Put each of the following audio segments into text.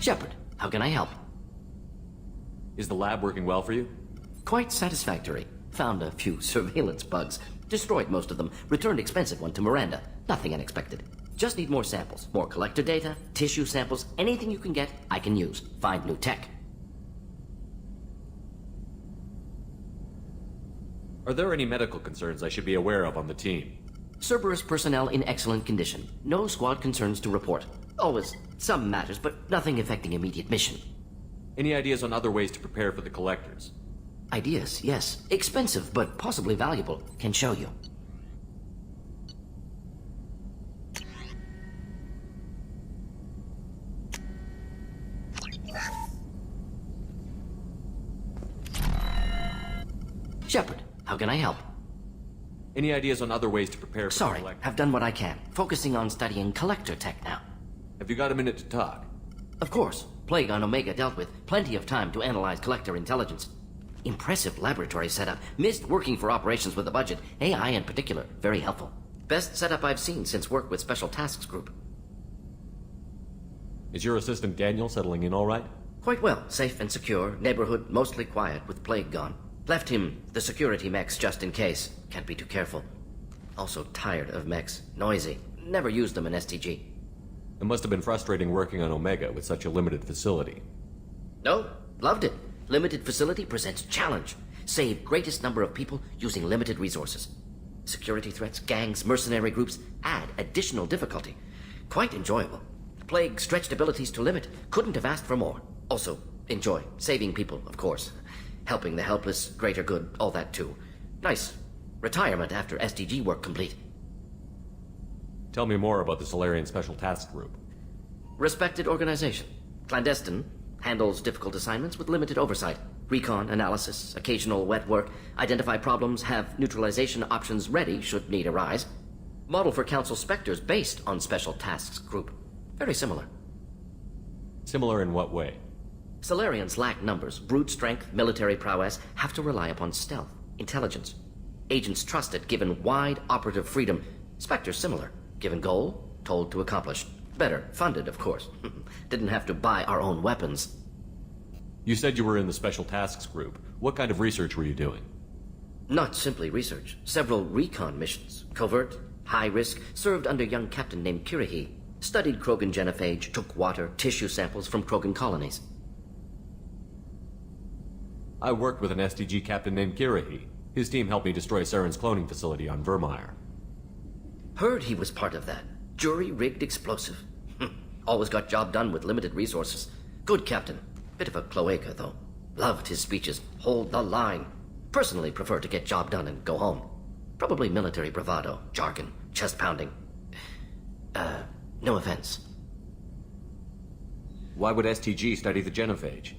Shepard, how can I help? Is the lab working well for you? Quite satisfactory. Found a few surveillance bugs. Destroyed most of them. Returned expensive one to Miranda. Nothing unexpected. Just need more samples. More collector data, tissue samples, anything you can get, I can use. Find new tech. Are there any medical concerns I should be aware of on the team? Cerberus personnel in excellent condition. No squad concerns to report. Always some matters, but nothing affecting immediate mission. Any ideas on other ways to prepare for the collectors? Ideas, yes. Expensive, but possibly valuable. Can show you. Shepard, how can I help? Any ideas on other ways to prepare for the Sorry, collectors? have done what I can. Focusing on studying collector tech now. Have you got a minute to talk? Of course. Plague on Omega dealt with. Plenty of time to analyze collector intelligence. Impressive laboratory setup. Missed working for operations with a budget. AI in particular. Very helpful. Best setup I've seen since work with Special Tasks Group. Is your assistant Daniel settling in all right? Quite well. Safe and secure. Neighborhood mostly quiet with Plague gone. Left him the security mechs just in case. Can't be too careful. Also tired of mechs. Noisy. Never used them in STG. It must have been frustrating working on Omega with such a limited facility. No, loved it. Limited facility presents challenge. Save greatest number of people using limited resources. Security threats, gangs, mercenary groups add additional difficulty. Quite enjoyable. Plague stretched abilities to limit. Couldn't have asked for more. Also, enjoy. Saving people, of course. Helping the helpless, greater good, all that too. Nice. Retirement after SDG work complete. Tell me more about the Solarian Special Task Group. Respected organization. Clandestine. Handles difficult assignments with limited oversight. Recon, analysis, occasional wet work. Identify problems, have neutralization options ready should need arise. Model for Council Spectres based on Special Tasks Group. Very similar. Similar in what way? Solarians lack numbers, brute strength, military prowess, have to rely upon stealth, intelligence. Agents trusted, given wide operative freedom. Spectres similar, given goal, told to accomplish. Better, funded, of course. Didn't have to buy our own weapons. You said you were in the Special Tasks Group. What kind of research were you doing? Not simply research. Several recon missions. Covert, high risk, served under young captain named Kirihi. Studied Krogan genophage, took water, tissue samples from Krogan colonies. I worked with an SDG captain named Kirihi. His team helped me destroy Saren's cloning facility on Vermeer. Heard he was part of that. Jury-rigged explosive. Always got job done with limited resources. Good captain. Bit of a cloaca, though. Loved his speeches. Hold the line. Personally prefer to get job done and go home. Probably military bravado, jargon, chest pounding. No offense. Why would STG study the genophage?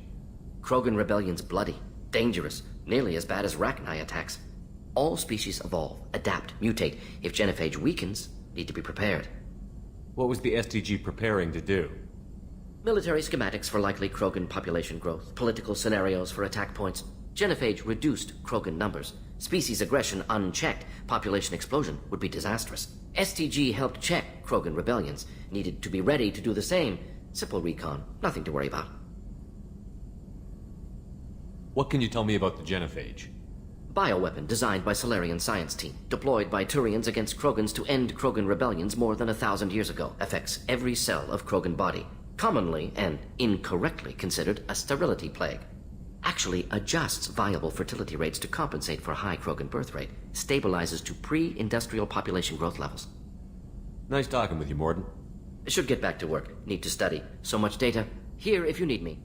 Krogan rebellion's bloody, dangerous, nearly as bad as Rachni attacks. All species evolve, adapt, mutate. If genophage weakens, need to be prepared. What was the STG preparing to do? Military schematics for likely Krogan population growth, political scenarios for attack points. Genophage reduced Krogan numbers. Species aggression unchecked, population explosion would be disastrous. STG helped check Krogan rebellions. Needed to be ready to do the same. Simple recon, nothing to worry about. What can you tell me about the genophage? Bioweapon designed by Solarian science team, deployed by Turians against Krogans to end Krogan rebellions more than 1,000 years ago. Affects every cell of Krogan body. Commonly and incorrectly considered a sterility plague. Actually adjusts viable fertility rates to compensate for high Krogan birth rate. Stabilizes to pre-industrial population growth levels. Nice talking with you, Morden. Should get back to work. Need to study. So much data. Here if you need me.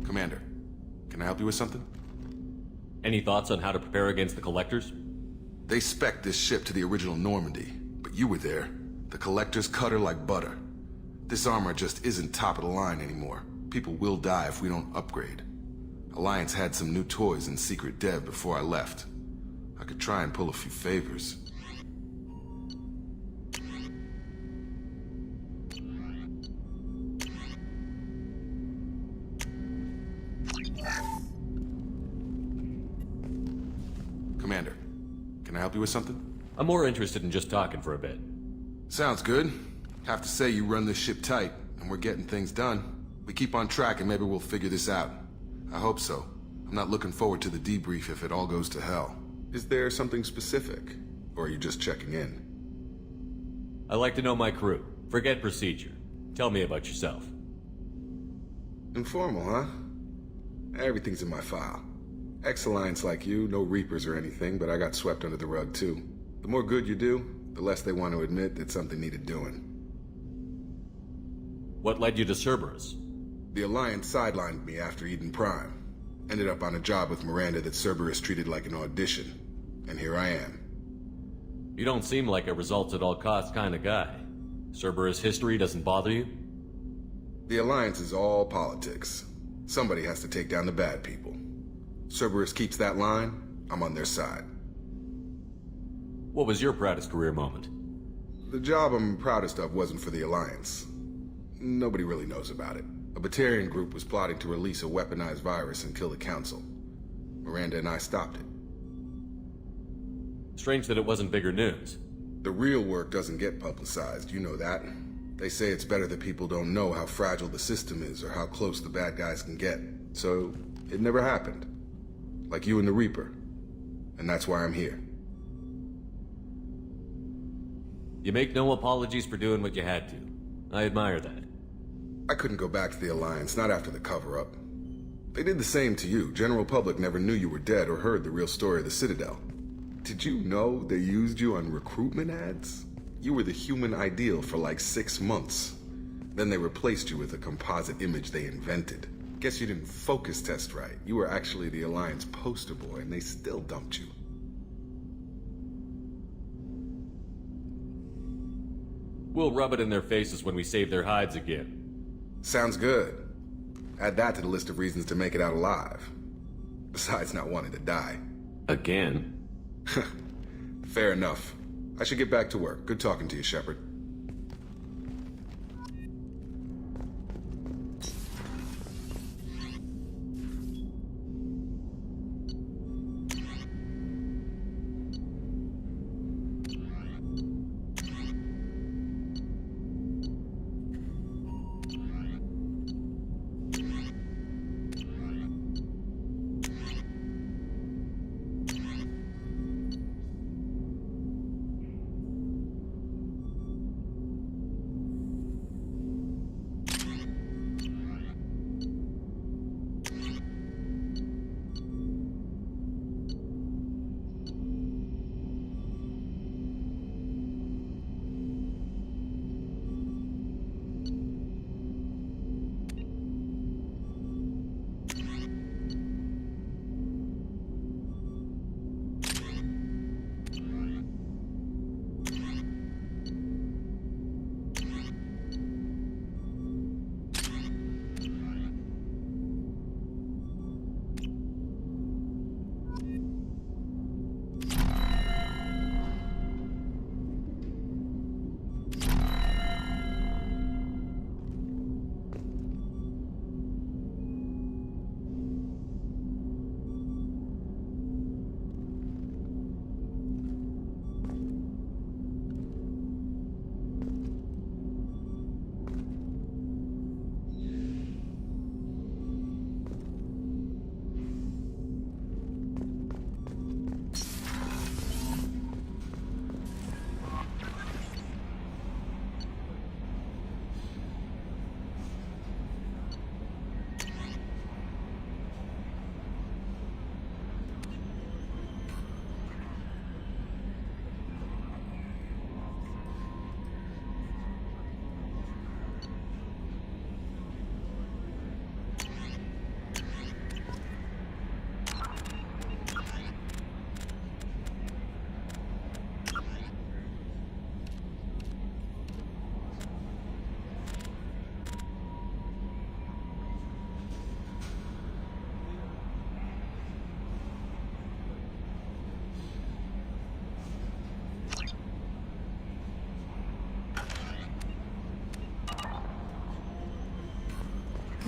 Commander, can I help you with something? Any thoughts on how to prepare against the Collectors? They spec'd this ship to the original Normandy, but you were there. The Collectors cut her like butter. This armor just isn't top of the line anymore. People will die if we don't upgrade. Alliance had some new toys in secret dev before I left. I could try and pull a few favors. Commander, Can I help you with something? I'm more interested in just talking for a bit. Sounds good. Have to say you run this ship tight, and we're getting things done. We keep on track and maybe we'll figure this out. I hope so. I'm not looking forward to the debrief if it all goes to hell. Is there something specific? Or are you just checking in? I like to know my crew. Forget procedure. Tell me about yourself. Informal, huh? Everything's in my file. Ex-Alliance like you, no Reapers or anything, but I got swept under the rug too. The more good you do, the less they want to admit that something needed doing. What led you to Cerberus? The Alliance sidelined me after Eden Prime. Ended up on a job with Miranda that Cerberus treated like an audition. And here I am. You don't seem like a results-at-all-costs kind of guy. Cerberus history doesn't bother you? The Alliance is all politics. Somebody has to take down the bad people. Cerberus keeps that line, I'm on their side. What was your proudest career moment? The job I'm proudest of wasn't for the Alliance. Nobody really knows about it. A Batarian group was plotting to release a weaponized virus and kill the Council. Miranda and I stopped it. Strange that it wasn't bigger news. The real work doesn't get publicized, you know that. They say it's better that people don't know how fragile the system is or how close the bad guys can get. So, it never happened. Like you and the Reaper. And that's why I'm here. You make no apologies for doing what you had to. I admire that. I couldn't go back to the Alliance, not after the cover-up. They did the same to you. General public never knew you were dead or heard the real story of the Citadel. Did you know they used you on recruitment ads? You were the human ideal for like 6 months. Then they replaced you with a composite image they invented. Guess you didn't focus test right. You were actually the Alliance poster boy, and they still dumped you. We'll rub it in their faces when we save their hides again. Sounds good. Add that to the list of reasons to make it out alive. Besides not wanting to die. Again? Fair enough. I should get back to work. Good talking to you, Shepard.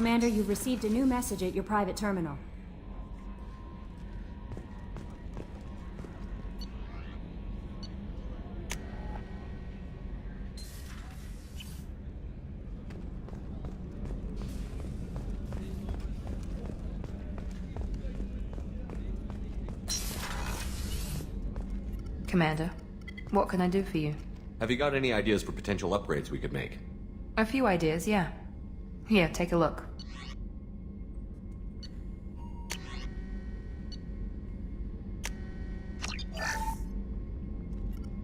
Commander, you've received a new message at your private terminal. Commander, what can I do for you? Have you got any ideas for potential upgrades we could make? A few ideas, yeah. Here, take a look.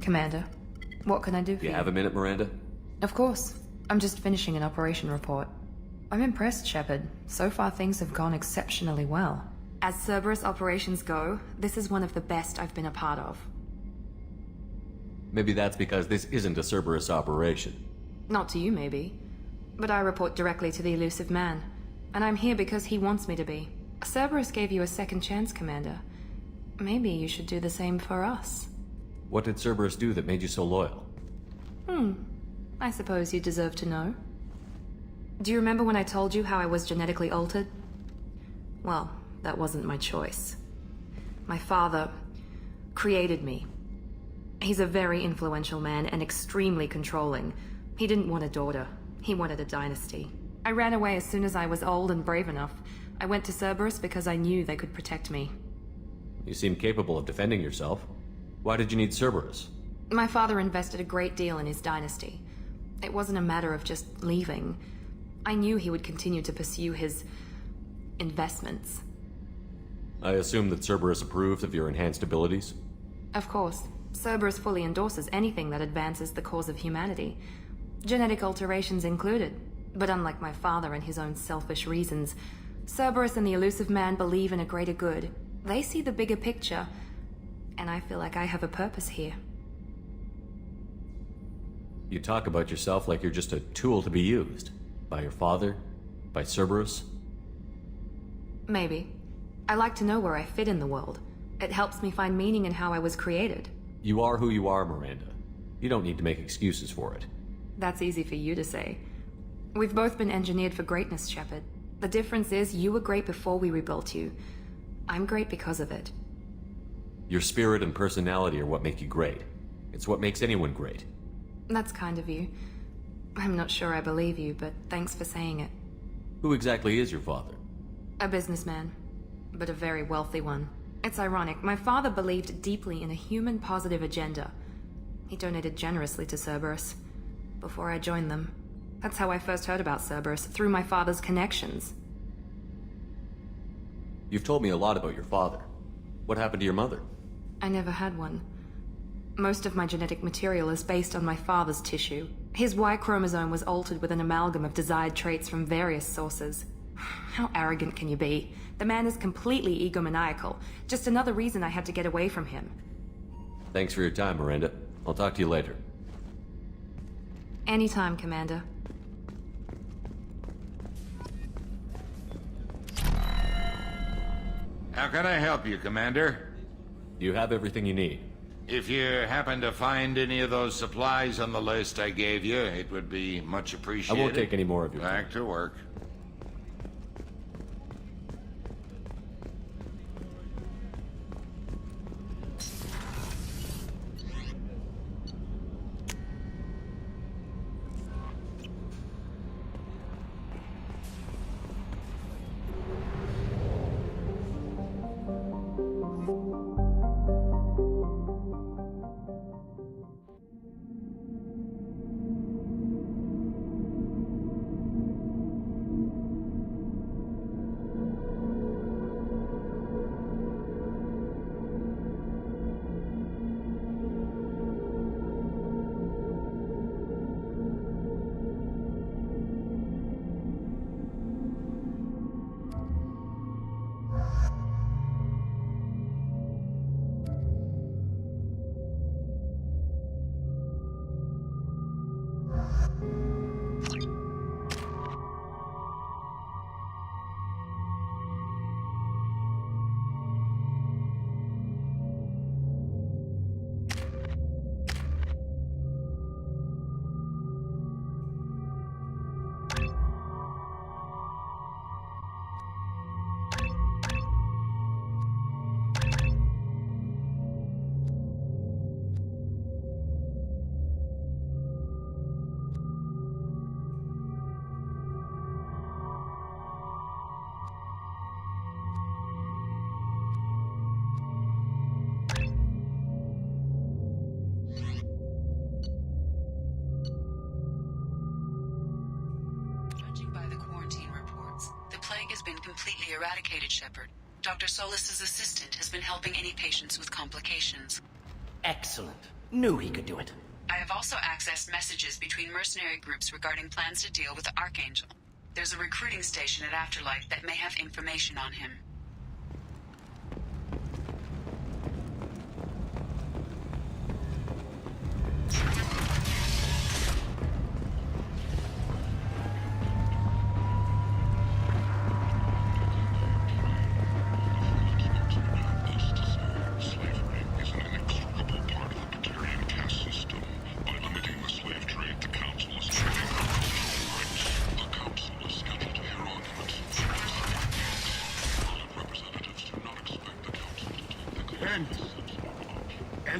Commander, what can I do for you? You have a minute, Miranda? Of course. I'm just finishing an operation report. I'm impressed, Shepard. So far things have gone exceptionally well. As Cerberus operations go, this is one of the best I've been a part of. Maybe that's because this isn't a Cerberus operation. Not to you, maybe. But I report directly to the elusive man. And I'm here because he wants me to be. Cerberus gave you a second chance, Commander. Maybe you should do the same for us. What did Cerberus do that made you so loyal? I suppose you deserve to know. Do you remember when I told you how I was genetically altered? Well, that wasn't my choice. My father created me. He's a very influential man and extremely controlling. He didn't want a daughter. He wanted a dynasty. I ran away as soon as I was old and brave enough. I went to Cerberus because I knew they could protect me. You seem capable of defending yourself. Why did you need Cerberus? My father invested a great deal in his dynasty. It wasn't a matter of just leaving. I knew he would continue to pursue his investments. I assume that Cerberus approved of your enhanced abilities? Of course. Cerberus fully endorses anything that advances the cause of humanity. Genetic alterations included. But unlike my father and his own selfish reasons, Cerberus and the elusive man believe in a greater good. They see the bigger picture, and I feel like I have a purpose here. You talk about yourself like you're just a tool to be used. By your father? By Cerberus? Maybe. I like to know where I fit in the world. It helps me find meaning in how I was created. You are who you are, Miranda. You don't need to make excuses for it. That's easy for you to say. We've both been engineered for greatness, Shepard. The difference is you were great before we rebuilt you. I'm great because of it. Your spirit and personality are what make you great. It's what makes anyone great. That's kind of you. I'm not sure I believe you, but thanks for saying it. Who exactly is your father? A businessman, but a very wealthy one. It's ironic, my father believed deeply in a human-positive agenda. He donated generously to Cerberus before I joined them. That's how I first heard about Cerberus, through my father's connections. You've told me a lot about your father. What happened to your mother? I never had one. Most of my genetic material is based on my father's tissue. His Y chromosome was altered with an amalgam of desired traits from various sources. How arrogant can you be? The man is completely egomaniacal. Just another reason I had to get away from him. Thanks for your time, Miranda. I'll talk to you later. Anytime, Commander. How can I help you, Commander? You have everything you need. If you happen to find any of those supplies on the list I gave you, it would be much I appreciated. won't take any more of your time. Back to work. plague has been completely eradicated, Shepard. Dr. Solis's assistant has been helping any patients with complications. Excellent. Knew he could do it. I have also accessed messages between mercenary groups regarding plans to deal with the Archangel. There's a recruiting station at Afterlife that may have information on him.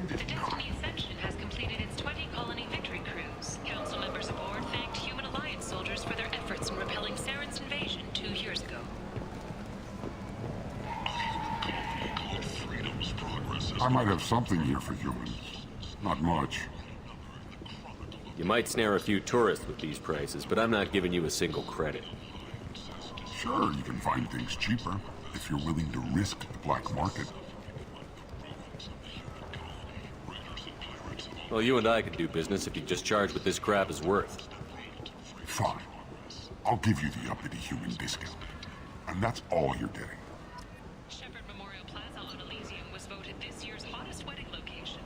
The Destiny Ascension has completed its 20-colony victory cruise. Council members aboard thanked Human Alliance soldiers for their efforts in repelling Saren's invasion 2 years ago. I might have something here for humans. Not much. You might snare a few tourists with these prices, but I'm not giving you a single credit. Sure, you can find things cheaper if you're willing to risk the black market. Well, you and I could do business if you just charge what this crap is worth. Fine. I'll give you the uppity human discount. And that's all you're getting. Shepard Memorial Plaza on Elysium was voted this year's hottest wedding location.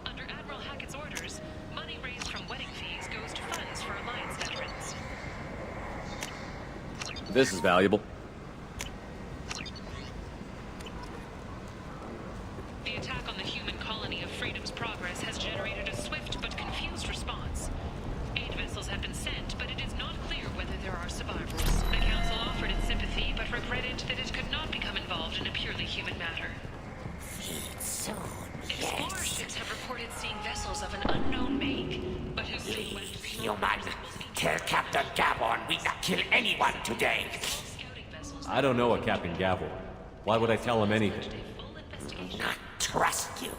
Under Admiral Hackett's orders, money raised from wedding fees goes to funds for Alliance veterans. This is valuable. The attack on the human colony of Freedom's Progress has generated a swift but confused response. 8 vessels have been sent, but it is not clear whether there are survivors. The Council offered its sympathy, but regretted that it could not become involved in a purely human matter. Explorer ships have reported seeing vessels of an unknown make, but whose sequence... Human, tell Captain Gavon we not kill anyone today. I don't know a Captain Gavel. Why would I tell him anything? Not trust you.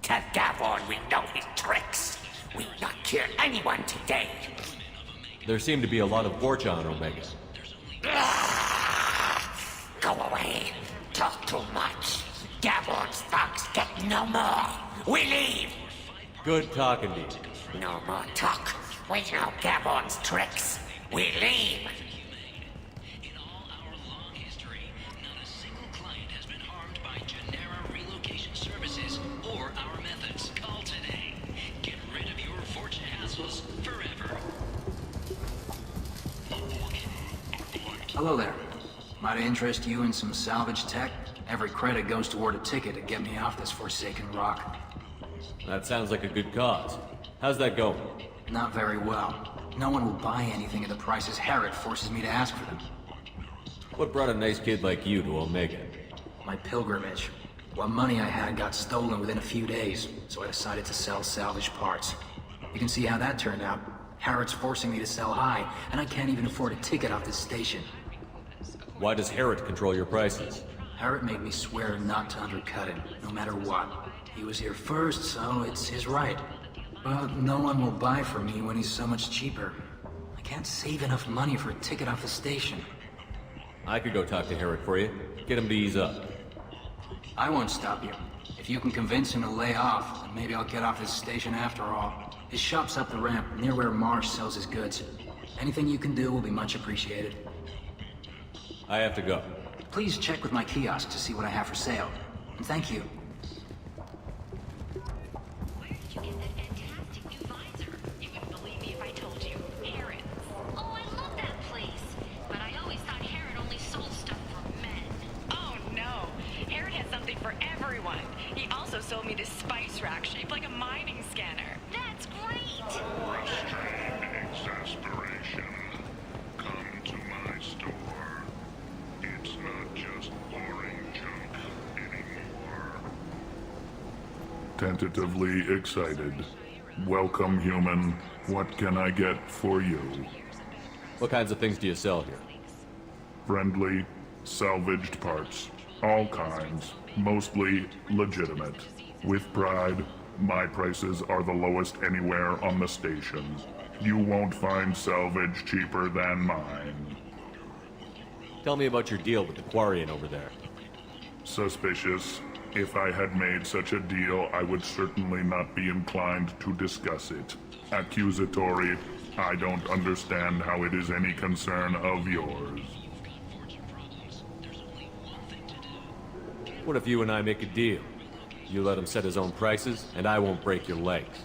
Tell Gavon we know his tricks. We not kill anyone today. There seem to be a lot of Borcha on Omega. Go away. Talk too much. Gavon's thugs get no more. We leave. Good talking to you. No more talk. We know Gavon's tricks. We leave. In all our long history, not a single client has been harmed by Genera relocation services or our methods. Call today. Get rid of your fortune hassles forever. Hello there. Might I interest you in some salvage tech? Every credit goes toward a ticket to get me off this forsaken rock. That sounds like a good cause. How's that going? Not very well. No one will buy anything at the prices Harrod forces me to ask for them. What brought a nice kid like you to Omega? My pilgrimage. What money I had got stolen within a few days, so I decided to sell salvage parts. You can see how that turned out. Harrod's forcing me to sell high, and I can't even afford a ticket off this station. Why does Harrod control your prices? Harrod made me swear not to undercut him, no matter what. He was here first, so it's his right. But no one will buy from me when he's so much cheaper. I can't save enough money for a ticket off the station. I could go talk to Harrod for you. Get him to ease up. I won't stop you. If you can convince him to lay off, then maybe I'll get off this station after all. His shop's up the ramp, near where Marsh sells his goods. Anything you can do will be much appreciated. I have to go. Please check with my kiosk to see what I have for sale. And thank you. Where did you get that fantastic new visor? You wouldn't believe me if I told you. Harrod. Oh, I love that place. But I always thought Harrod only sold stuff for men. Oh, no. Harrod has something for everyone. He also sold me this spice rack shaped like a mining scanner. That's great! Restrain exasperation. Come to my store. It's not just boring junk anymore. Tentatively excited. Welcome, human. What can I get for you? What kinds of things do you sell here? Friendly, salvaged parts. All kinds. Mostly legitimate. With pride, my prices are the lowest anywhere on the station. You won't find salvage cheaper than mine. Tell me about your deal with the Quarian over there. Suspicious. If I had made such a deal, I would certainly not be inclined to discuss it. Accusatory. I don't understand how it is any concern of yours. What if you and I make a deal? You let him set his own prices, and I won't break your legs.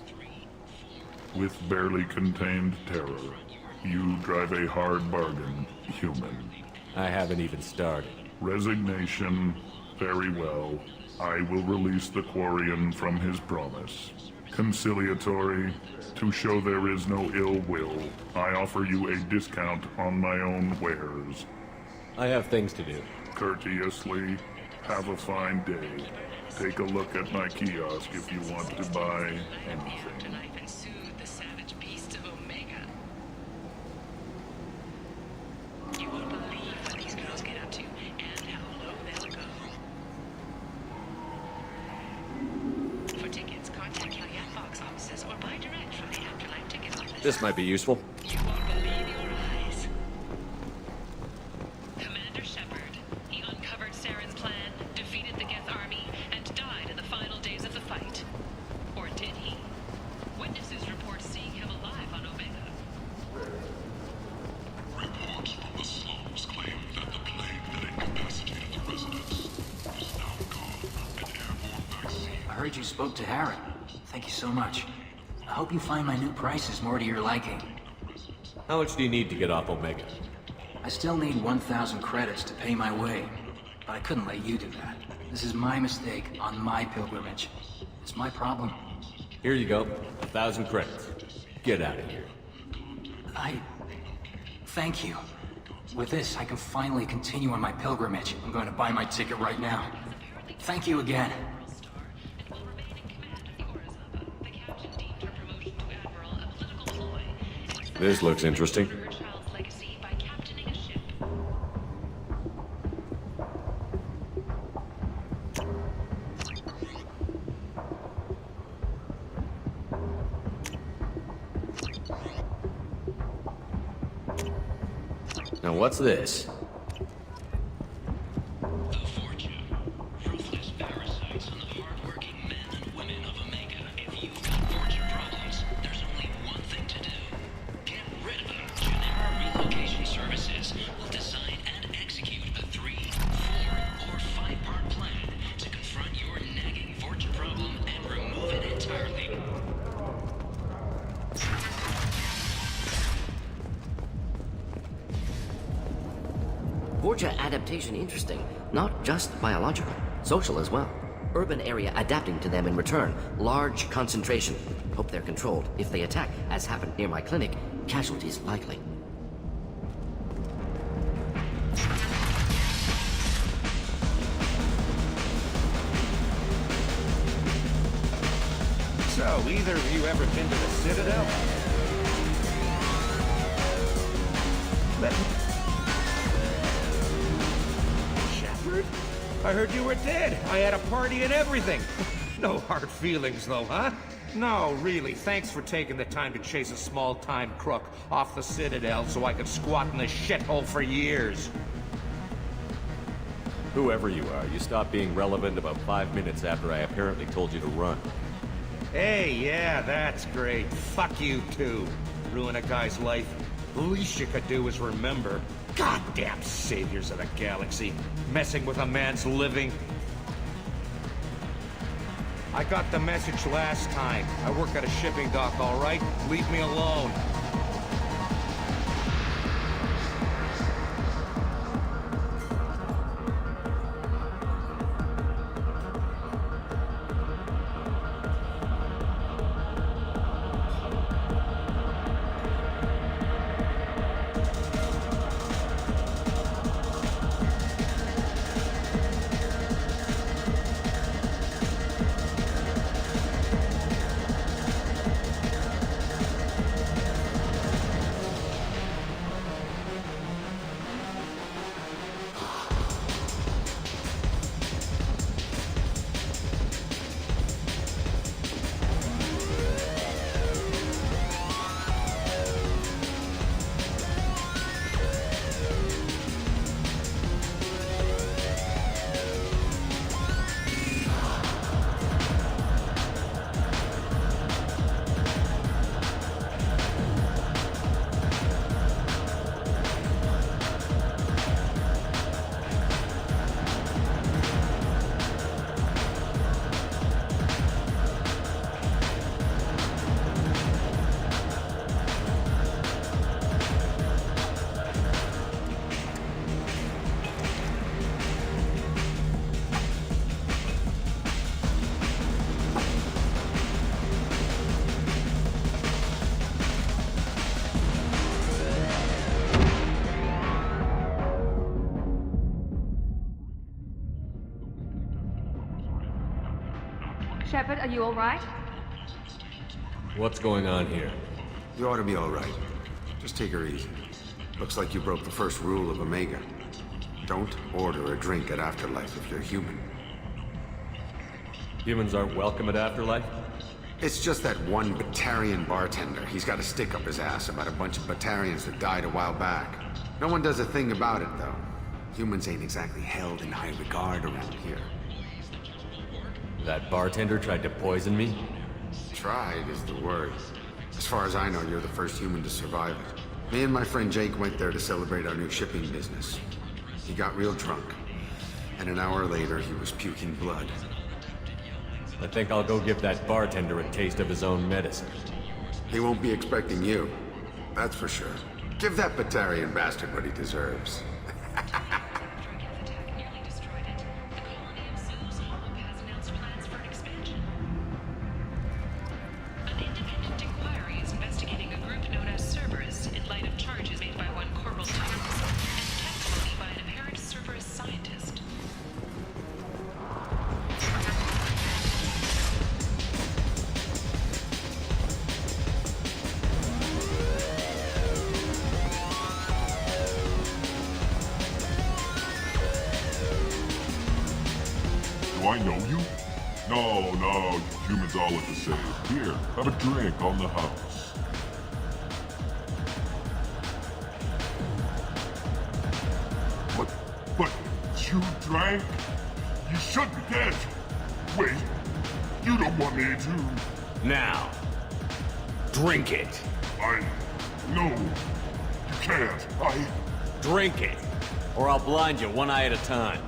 With barely contained terror, you drive a hard bargain, human. I haven't even started. Resignation. Very well. I will release the Quarian from his promise. Conciliatory. To show there is no ill will, I offer you a discount on my own wares. I have things to do. Courteously. Have a fine day. Take a look at my kiosk if you want to buy anything. This might be useful. Commander Shepard. He uncovered Saren's plan, defeated the Geth army, and died in the final days of the fight. Or did he? Witnesses report seeing him alive on Omega. Reports from the slums claim that the plague that incapacitated the residents is now gone. An airborne vaccine. I heard you spoke to Harren. Thank you so much. I hope you find my new prices more to your liking. How much do you need to get off Omega? I still need 1,000 credits to pay my way, but I couldn't let you do that. This is my mistake on my pilgrimage. It's my problem. Here you go. 1,000 credits. Get out of here. Thank you. With this, I can finally continue on my pilgrimage. I'm going to buy my ticket right now. Thank you again. This looks interesting. Now what's this? Vorja adaptation interesting. Not just biological, social as well. Urban area adapting to them in return. Large concentration. Hope they're controlled. If they attack, as happened near my clinic, casualties likely. So, either of you ever been to the Citadel? Shepard? I heard you were dead. I had a party and everything. No hard feelings, though, huh? No, really. Thanks for taking the time to chase a small-time crook off the Citadel so I could squat in this shithole for years. Whoever you are, you stopped being relevant about 5 minutes after I apparently told you to run. Hey, yeah, that's great. Fuck you, too. Ruin a guy's life. The least you could do is remember. Goddamn saviors of the galaxy. Messing with a man's living. I got the message last time. I work at a shipping dock, all right? Leave me alone. Shepard, are you alright? What's going on here? You ought to be all right. Just take her easy. Looks like you broke the first rule of Omega. Don't order a drink at Afterlife if you're human. Humans aren't welcome at Afterlife? It's just that one Batarian bartender. He's got a stick up his ass about a bunch of Batarians that died a while back. No one does a thing about it, though. Humans ain't exactly held in high regard around here. That bartender tried to poison me? Tried is the word. As far as I know, you're the first human to survive it. Me and my friend Jake went there to celebrate our new shipping business. He got real drunk, and an hour later he was puking blood. I think I'll go give that bartender a taste of his own medicine. He won't be expecting you, that's for sure. Give that Batarian bastard what he deserves. Do I know you? No, you humans all look the same. Here, have a drink on the house. But you drank? You should be dead. Wait, you don't want me to. Now, drink it. No, you can't. Drink it, or I'll blind you one eye at a time.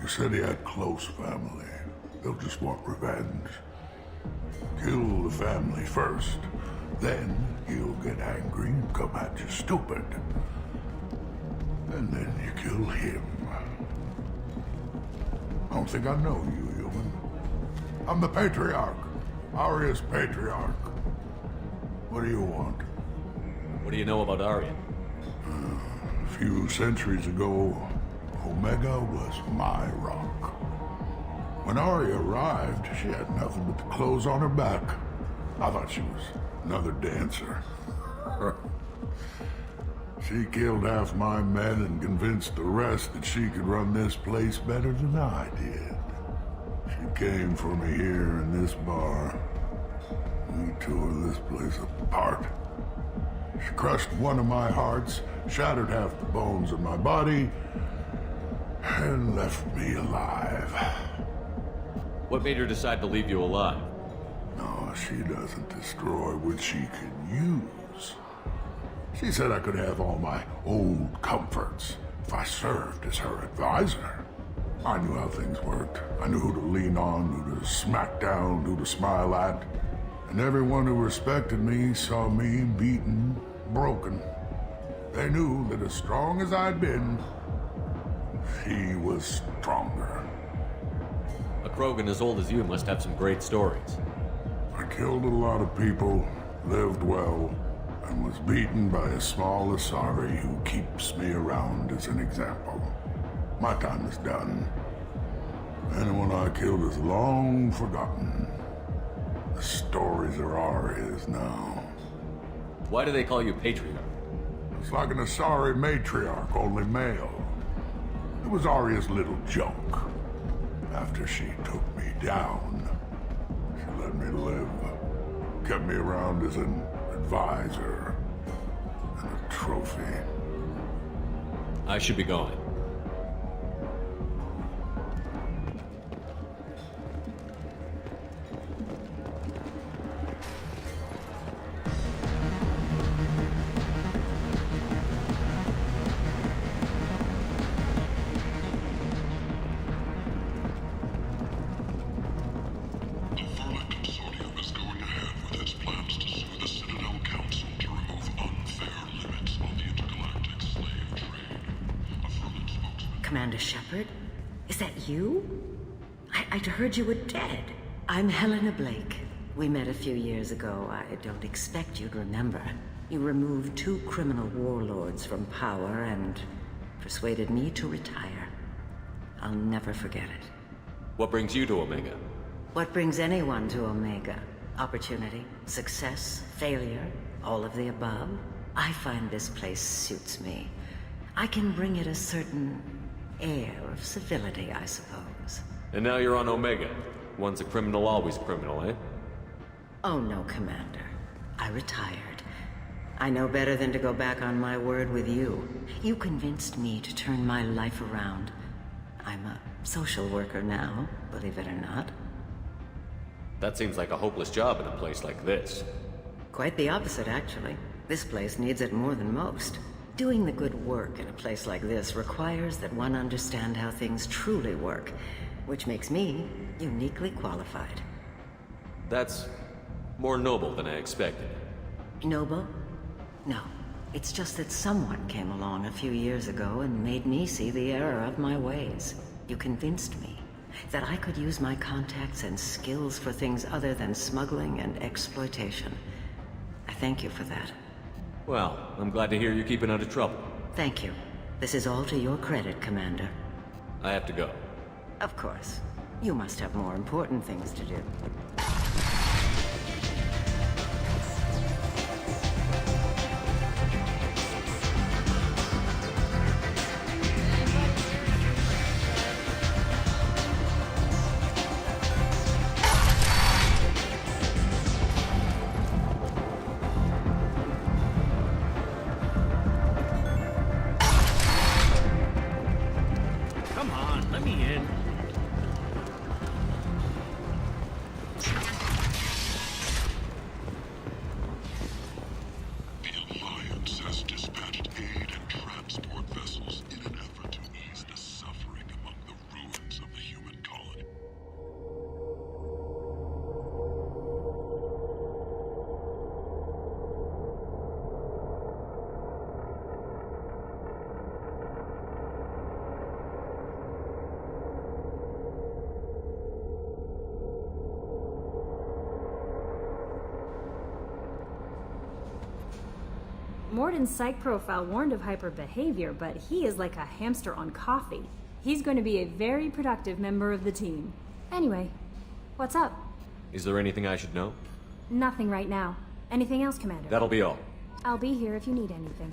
Said he had close family. They'll just want revenge. Kill the family first, then he'll get angry and come at you stupid. And then you kill him. I don't think I know you, human. I'm the Patriarch. Aria's Patriarch. What do you want? What do you know about Aria? A few centuries ago, Omega was my rock. When Aria arrived, she had nothing but the clothes on her back. I thought she was another dancer. She killed half my men and convinced the rest that she could run this place better than I did. She came for me here in this bar. We tore this place apart. She crushed one of my hearts, shattered half the bones in my body, and left me alive. What made her decide to leave you alive? No, she doesn't destroy what she can use. She said I could have all my old comforts if I served as her advisor. I knew how things worked. I knew who to lean on, who to smack down, who to smile at. And everyone who respected me saw me beaten, broken. They knew that as strong as I'd been, she was stronger. A Krogan as old as you must have some great stories. I killed a lot of people, lived well, and was beaten by a small Asari who keeps me around as an example. My time is done. Anyone I killed is long forgotten. The stories are Aria's now. Why do they call you Patriarch? It's like an Asari matriarch, only male. It was Aria's little joke. After she took me down, she let me live. Kept me around as an advisor and a trophy. I should be going. Consortium is going ahead with its plans to sue the Citadel Council to remove Commander Shepard? Is that you? I'd heard you were dead. I'm Helena Blake. We met a few years ago. I don't expect you'd remember. You removed 2 criminal warlords from power and persuaded me to retire. I'll never forget it. What brings you to Omega? What brings anyone to Omega? Opportunity, success, failure, all of the above? I find this place suits me. I can bring it a certain air of civility, I suppose. And now you're on Omega. Once a criminal, always a criminal, eh? Oh no, Commander. I retired. I know better than to go back on my word with you. You convinced me to turn my life around. I'm a social worker now, believe it or not. That seems like a hopeless job in a place like this. Quite the opposite, actually. This place needs it more than most. Doing the good work in a place like this requires that one understand how things truly work, which makes me uniquely qualified. That's more noble than I expected. Noble? No. It's just that someone came along a few years ago and made me see the error of my ways. You convinced me that I could use my contacts and skills for things other than smuggling and exploitation. I thank you for that. Well, I'm glad to hear you're keeping out of trouble. Thank you. This is all to your credit, Commander. I have to go. Of course. You must have more important things to do. Come on, let me in. The Alliance has dispatched aid and transport vessels in an effort to ease the suffering among the ruins of the human colony. Morden's psych profile warned of hyper behavior, but he is like a hamster on coffee. He's going to be a very productive member of the team. Anyway, what's up? Is there anything I should know? Nothing right now. Anything else, Commander? That'll be all. I'll be here if you need anything.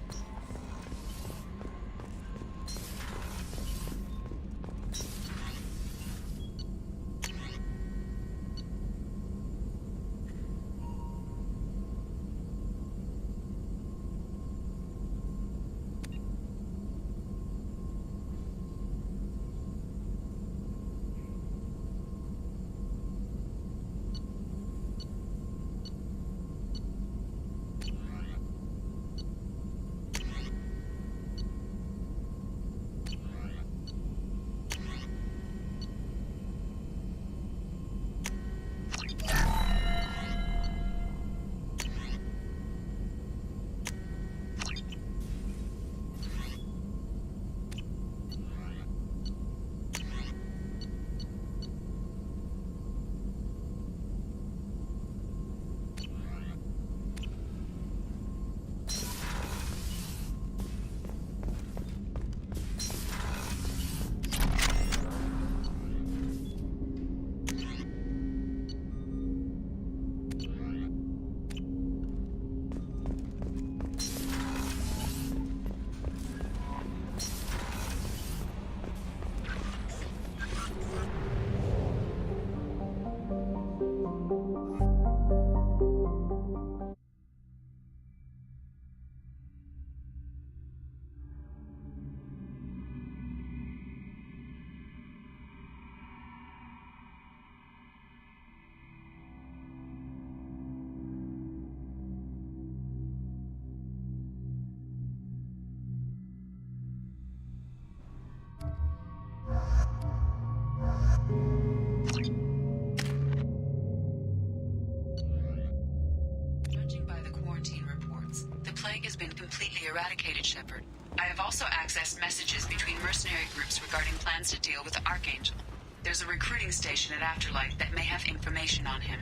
plague has been completely eradicated, Shepard. I have also accessed messages between mercenary groups regarding plans to deal with the Archangel. There's a recruiting station at Afterlight that may have information on him.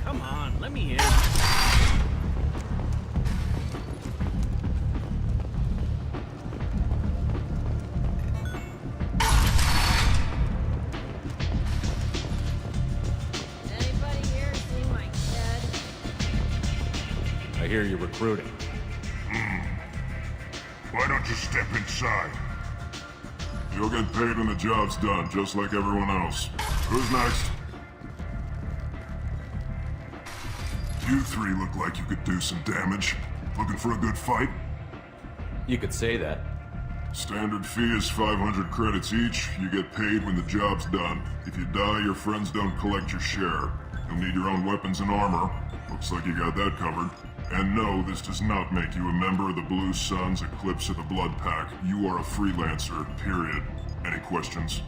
Come on, let me in. Anybody here seen my kid? I hear you're recruiting. Why don't you step inside? You'll get paid when the job's done, just like everyone else. Who's next? You three look like you could do some damage. Looking for a good fight? You could say that. Standard fee is 500 credits each. You get paid when the job's done. If you die, your friends don't collect your share. You'll need your own weapons and armor. Looks like you got that covered. And no, this does not make you a member of the Blue Suns, Eclipse, or the Blood Pack. You are a freelancer, period. Any questions?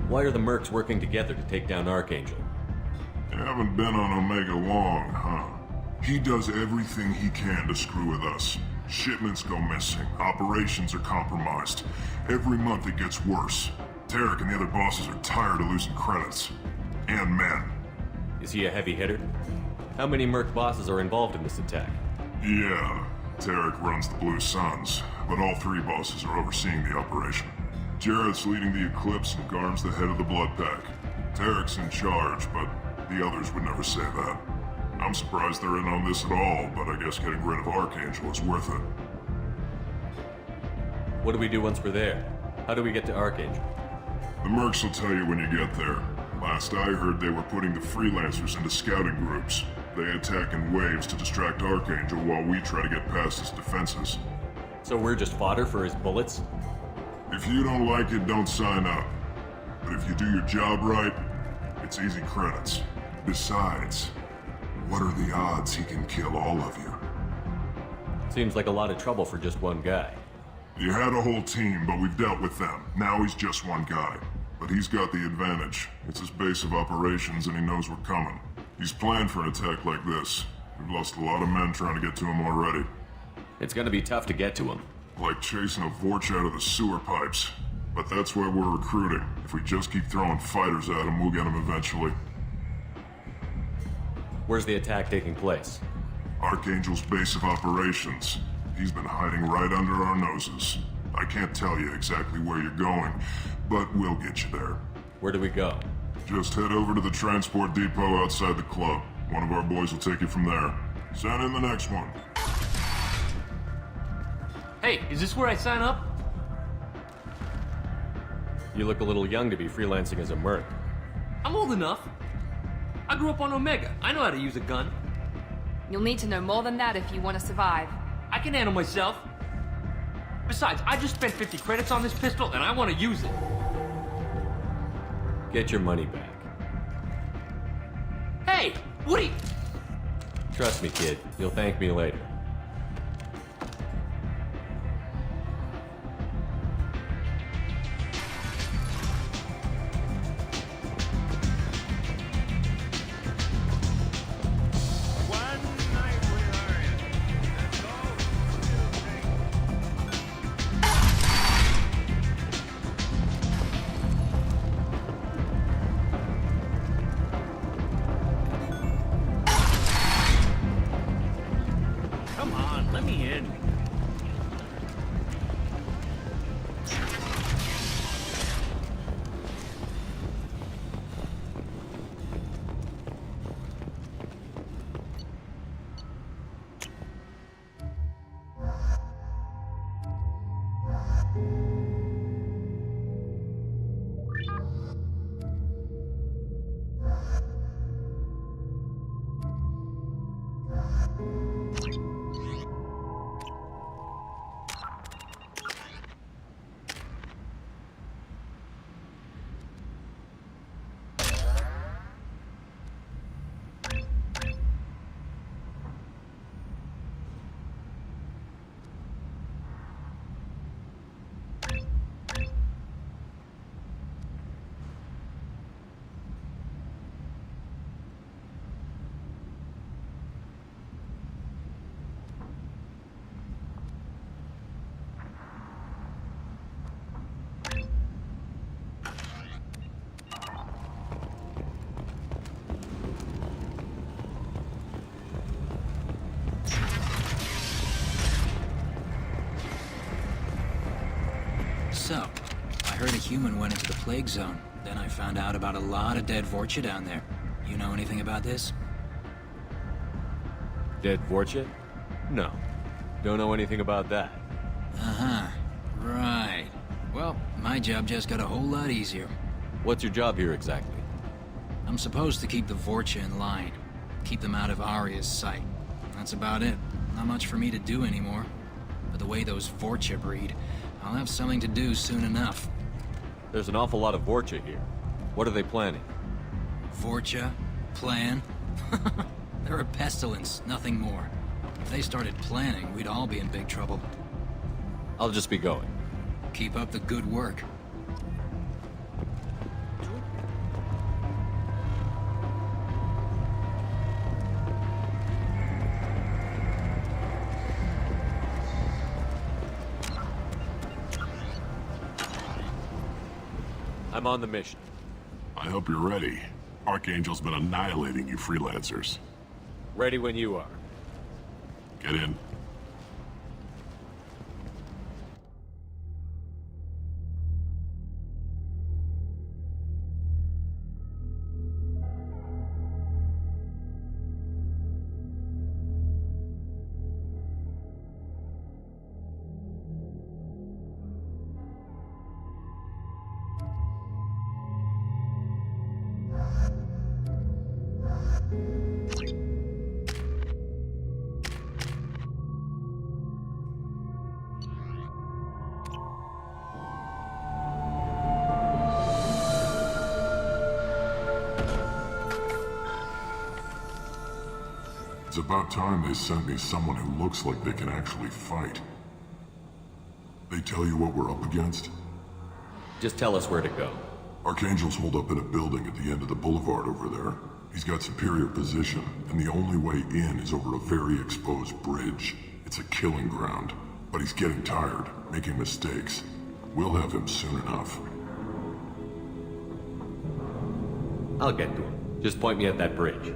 Why are the mercs working together to take down Archangel? You haven't been on Omega long, huh? He does everything he can to screw with us. Shipments go missing, operations are compromised. Every month it gets worse. Tarek and the other bosses are tired of losing credits. And men. Is he a heavy hitter? How many merc bosses are involved in this attack? Yeah, Tarek runs the Blue Suns, but all three bosses are overseeing the operation. Jarrett's leading the Eclipse and Garm's the head of the Blood Pack. Tarek's in charge, but the others would never say that. I'm surprised they're in on this at all, but I guess getting rid of Archangel is worth it. What do we do once we're there? How do we get to Archangel? The mercs will tell you when you get there. Last I heard, they were putting the freelancers into scouting groups. They attack in waves to distract Archangel while we try to get past his defenses. So we're just fodder for his bullets? If you don't like it, don't sign up. But if you do your job right, it's easy credits. Besides, what are the odds he can kill all of you? Seems like a lot of trouble for just one guy. You had a whole team, but we've dealt with them. Now he's just one guy. But he's got the advantage. It's his base of operations and he knows we're coming. He's planned for an attack like this. We've lost a lot of men trying to get to him already. It's gonna be tough to get to him. Like chasing a Vorch out of the sewer pipes. But that's why we're recruiting. If we just keep throwing fighters at him, we'll get him eventually. Where's the attack taking place? Archangel's base of operations. He's been hiding right under our noses. I can't tell you exactly where you're going, but we'll get you there. Where do we go? Just head over to the transport depot outside the club. One of our boys will take you from there. Send in the next one. Hey, is this where I sign up? You look a little young to be freelancing as a merc. I'm old enough. I grew up on Omega. I know how to use a gun. You'll need to know more than that if you want to survive. I can handle myself. Besides, I just spent 50 credits on this pistol and I want to use it. Get your money back. Hey, Woody! Trust me, kid. You'll thank me later. human went into the plague zone. Then I found out about a lot of dead Vorcha down there. You know anything about this? Dead Vorcha? No. Don't know anything about that. Uh-huh. Right. Well, my job just got a whole lot easier. What's your job here exactly? I'm supposed to keep the Vorcha in line. Keep them out of Arya's sight. That's about it. Not much for me to do anymore. But the way those Vorcha breed, I'll have something to do soon enough. There's an awful lot of Vorcha here. What are they planning? Vorcha? Plan? They're a pestilence, nothing more. If they started planning, we'd all be in big trouble. I'll just be going. Keep up the good work. I'm on the mission. I hope you're ready. Archangel's been annihilating you freelancers. Ready when you are. Get in. It's about time they sent me someone who looks like they can actually fight. They tell you what we're up against? Just tell us where to go. Archangel's holed up in a building at the end of the boulevard over there. He's got superior position, and the only way in is over a very exposed bridge. It's a killing ground, but he's getting tired, making mistakes. We'll have him soon enough. I'll get to him. Just point me at that bridge.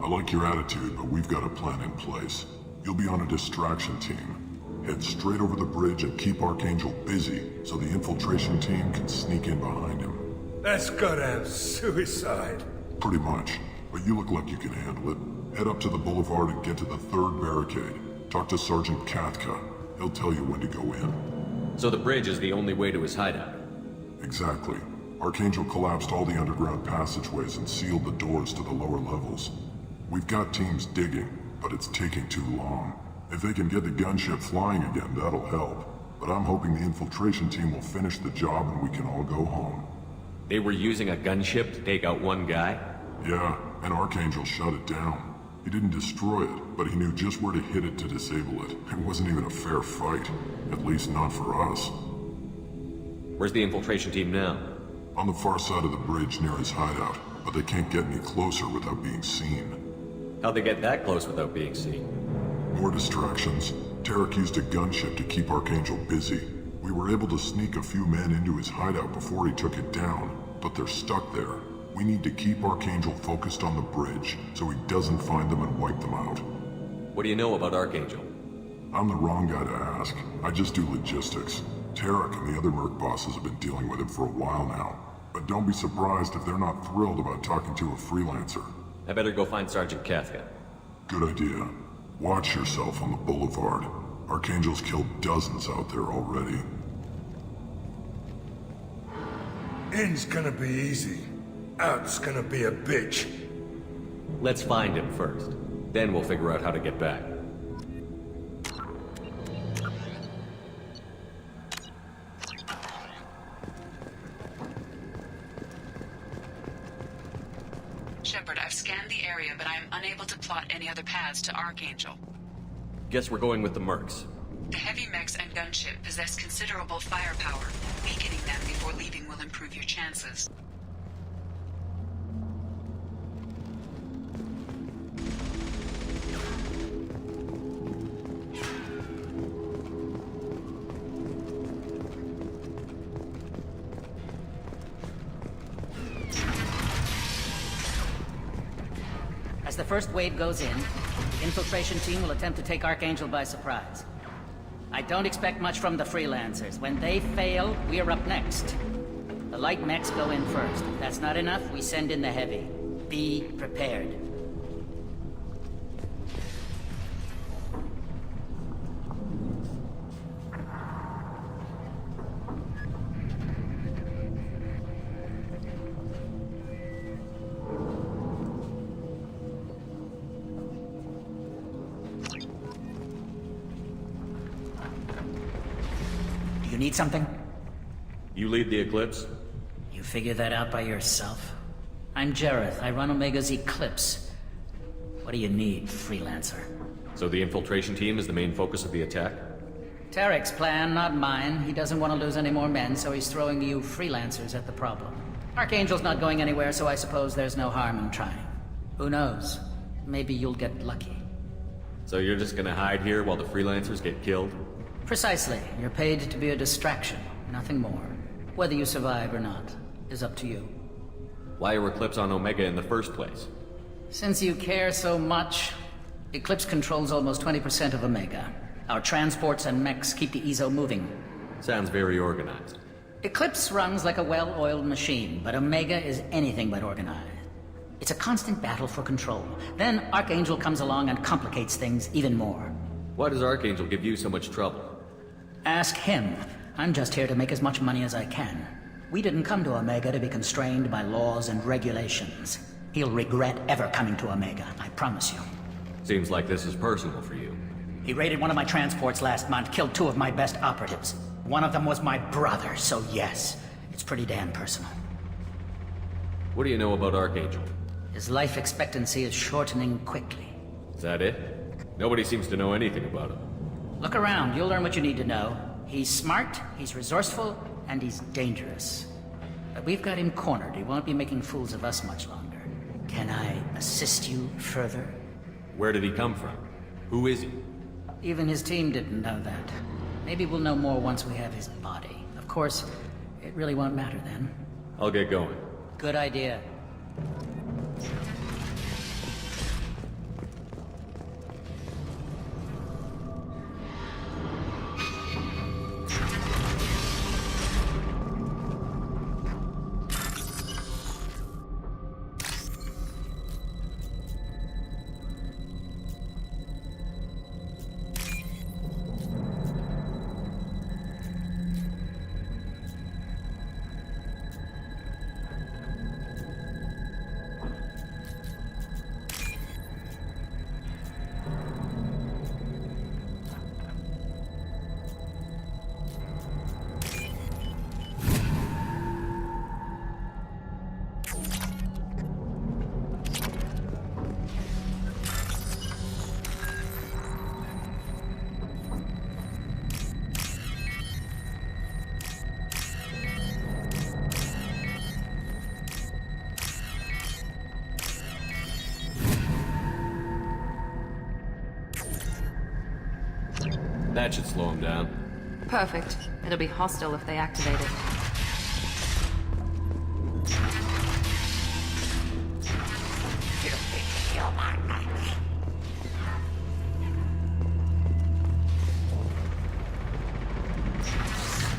I like your attitude, but we've got a plan in place. You'll be on a distraction team. Head straight over the bridge and keep Archangel busy, so the infiltration team can sneak in behind him. That's goddamn suicide. Pretty much, but you look like you can handle it. Head up to the boulevard and get to the third barricade. Talk to Sergeant Katka. He'll tell you when to go in. So the bridge is the only way to his hideout? Exactly. Archangel collapsed all the underground passageways and sealed the doors to the lower levels. We've got teams digging, but it's taking too long. If they can get the gunship flying again, that'll help. But I'm hoping the infiltration team will finish the job and we can all go home. They were using a gunship to take out one guy? Yeah, and Archangel shut it down. He didn't destroy it, but he knew just where to hit it to disable it. It wasn't even a fair fight. At least not for us. Where's the infiltration team now? On the far side of the bridge near his hideout, but they can't get any closer without being seen. How'd they get that close without being seen? More distractions. Tarek used a gunship to keep Archangel busy. We were able to sneak a few men into his hideout before he took it down, but they're stuck there. We need to keep Archangel focused on the bridge, so he doesn't find them and wipe them out. What do you know about Archangel? I'm the wrong guy to ask. I just do logistics. Tarek and the other merc bosses have been dealing with him for a while now. But don't be surprised if they're not thrilled about talking to a freelancer. I better go find Sergeant Katka. Good idea. Watch yourself on the boulevard. Archangel's killed dozens out there already. In's gonna be easy. Out's gonna be a bitch. Let's find him first. Then we'll figure out how to get back. Shepard, I've scanned the area, but I am unable to plot any other paths to Archangel. Guess we're going with the mercs. The heavy mechs and gunship possess considerable firepower. Weakening them before leaving will improve your chances. As the first wave goes in, the infiltration team will attempt to take Archangel by surprise. I don't expect much from the freelancers. When they fail, we are up next. light mechs go in first. If that's not enough, we send in the heavy. Be prepared. Do you need something? You lead the Eclipse? You figure that out by yourself? I'm Jareth. I run Omega's Eclipse. What do you need, freelancer? So the infiltration team is the main focus of the attack? Tarek's plan, not mine. He doesn't want to lose any more men, so he's throwing you freelancers at the problem. Archangel's not going anywhere, so I suppose there's no harm in trying. Who knows? Maybe you'll get lucky. So you're just gonna hide here while the freelancers get killed? Precisely. You're paid to be a distraction, nothing more. Whether you survive or not is up to you. Why are Eclipse on Omega in the first place? Since you care so much, Eclipse controls almost 20% of Omega. Our transports and mechs keep the EZO moving. Sounds very organized. Eclipse runs like a well-oiled machine, but Omega is anything but organized. It's a constant battle for control. Then Archangel comes along and complicates things even more. Why does Archangel give you so much trouble? Ask him. I'm just here to make as much money as I can. We didn't come to Omega to be constrained by laws and regulations. He'll regret ever coming to Omega, I promise you. Seems like this is personal for you. He raided one of my transports last month, killed 2 of my best operatives. One of them was my brother, so yes, it's pretty damn personal. What do you know about Archangel? His life expectancy is shortening quickly. Is that it? Nobody seems to know anything about him. Look around, you'll learn what you need to know. He's smart, he's resourceful, and he's dangerous. But we've got him cornered. He won't be making fools of us much longer. Can I assist you further? Where did he come from? Who is he? Even his team didn't know that. Maybe we'll know more once we have his body. Of course, it really won't matter then. I'll get going. Good idea. That should slow him down. Perfect. It'll be hostile if they activate it.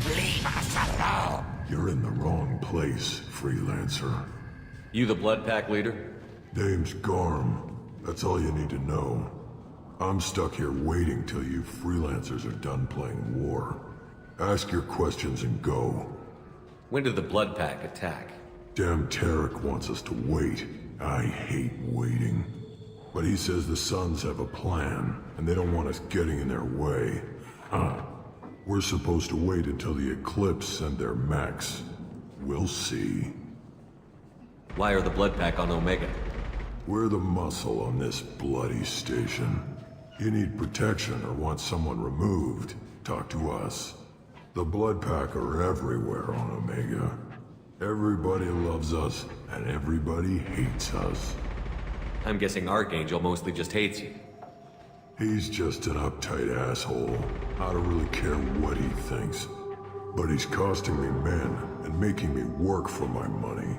Leave us alone! You're in the wrong place, freelancer. You the Blood Pack leader? Name's Garm. That's all you need to know. I'm stuck here waiting till you freelancers are done playing war. Ask your questions and go. When did the Blood Pack attack? Damn Tarek wants us to wait. I hate waiting. But he says the Sons have a plan, and they don't want us getting in their way. Huh. We're supposed to wait until the Eclipse send their mechs. We'll see. Why are the Blood Pack on Omega? We're the muscle on this bloody station. You need protection or want someone removed, talk to us. The Blood Pack are everywhere on Omega. Everybody loves us, and everybody hates us. I'm guessing Archangel mostly just hates you. He's just an uptight asshole. I don't really care what he thinks. But he's costing me men and making me work for my money.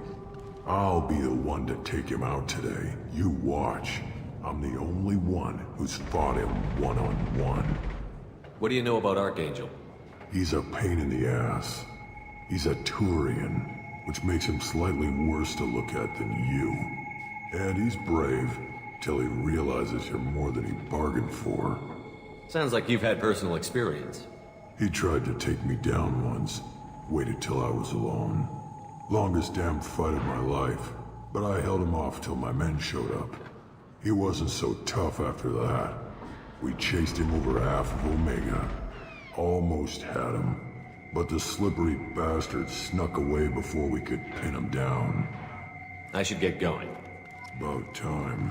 I'll be the one to take him out today. You watch. I'm the only one who's fought him one-on-one. What do you know about Archangel? He's a pain in the ass. He's a Turian. which makes him slightly worse to look at than you. And he's brave, till he realizes you're more than he bargained for. Sounds like you've had personal experience. He tried to take me down once, waited till I was alone. Longest damn fight of my life, but I held him off till my men showed up. He wasn't so tough after that. We chased him over half of Omega. Almost had him, but the slippery bastard snuck away before we could pin him down. I should get going. About time.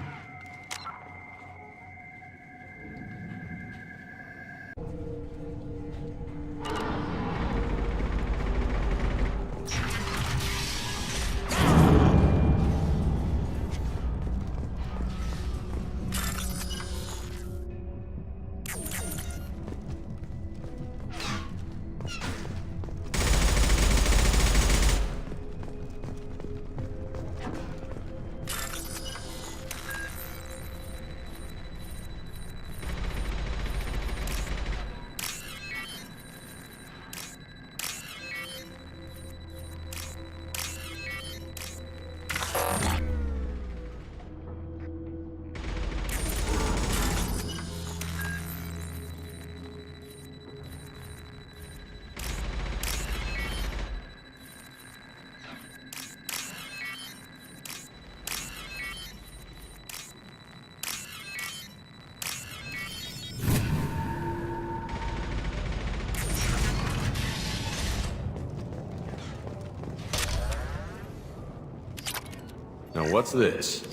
Now what's this?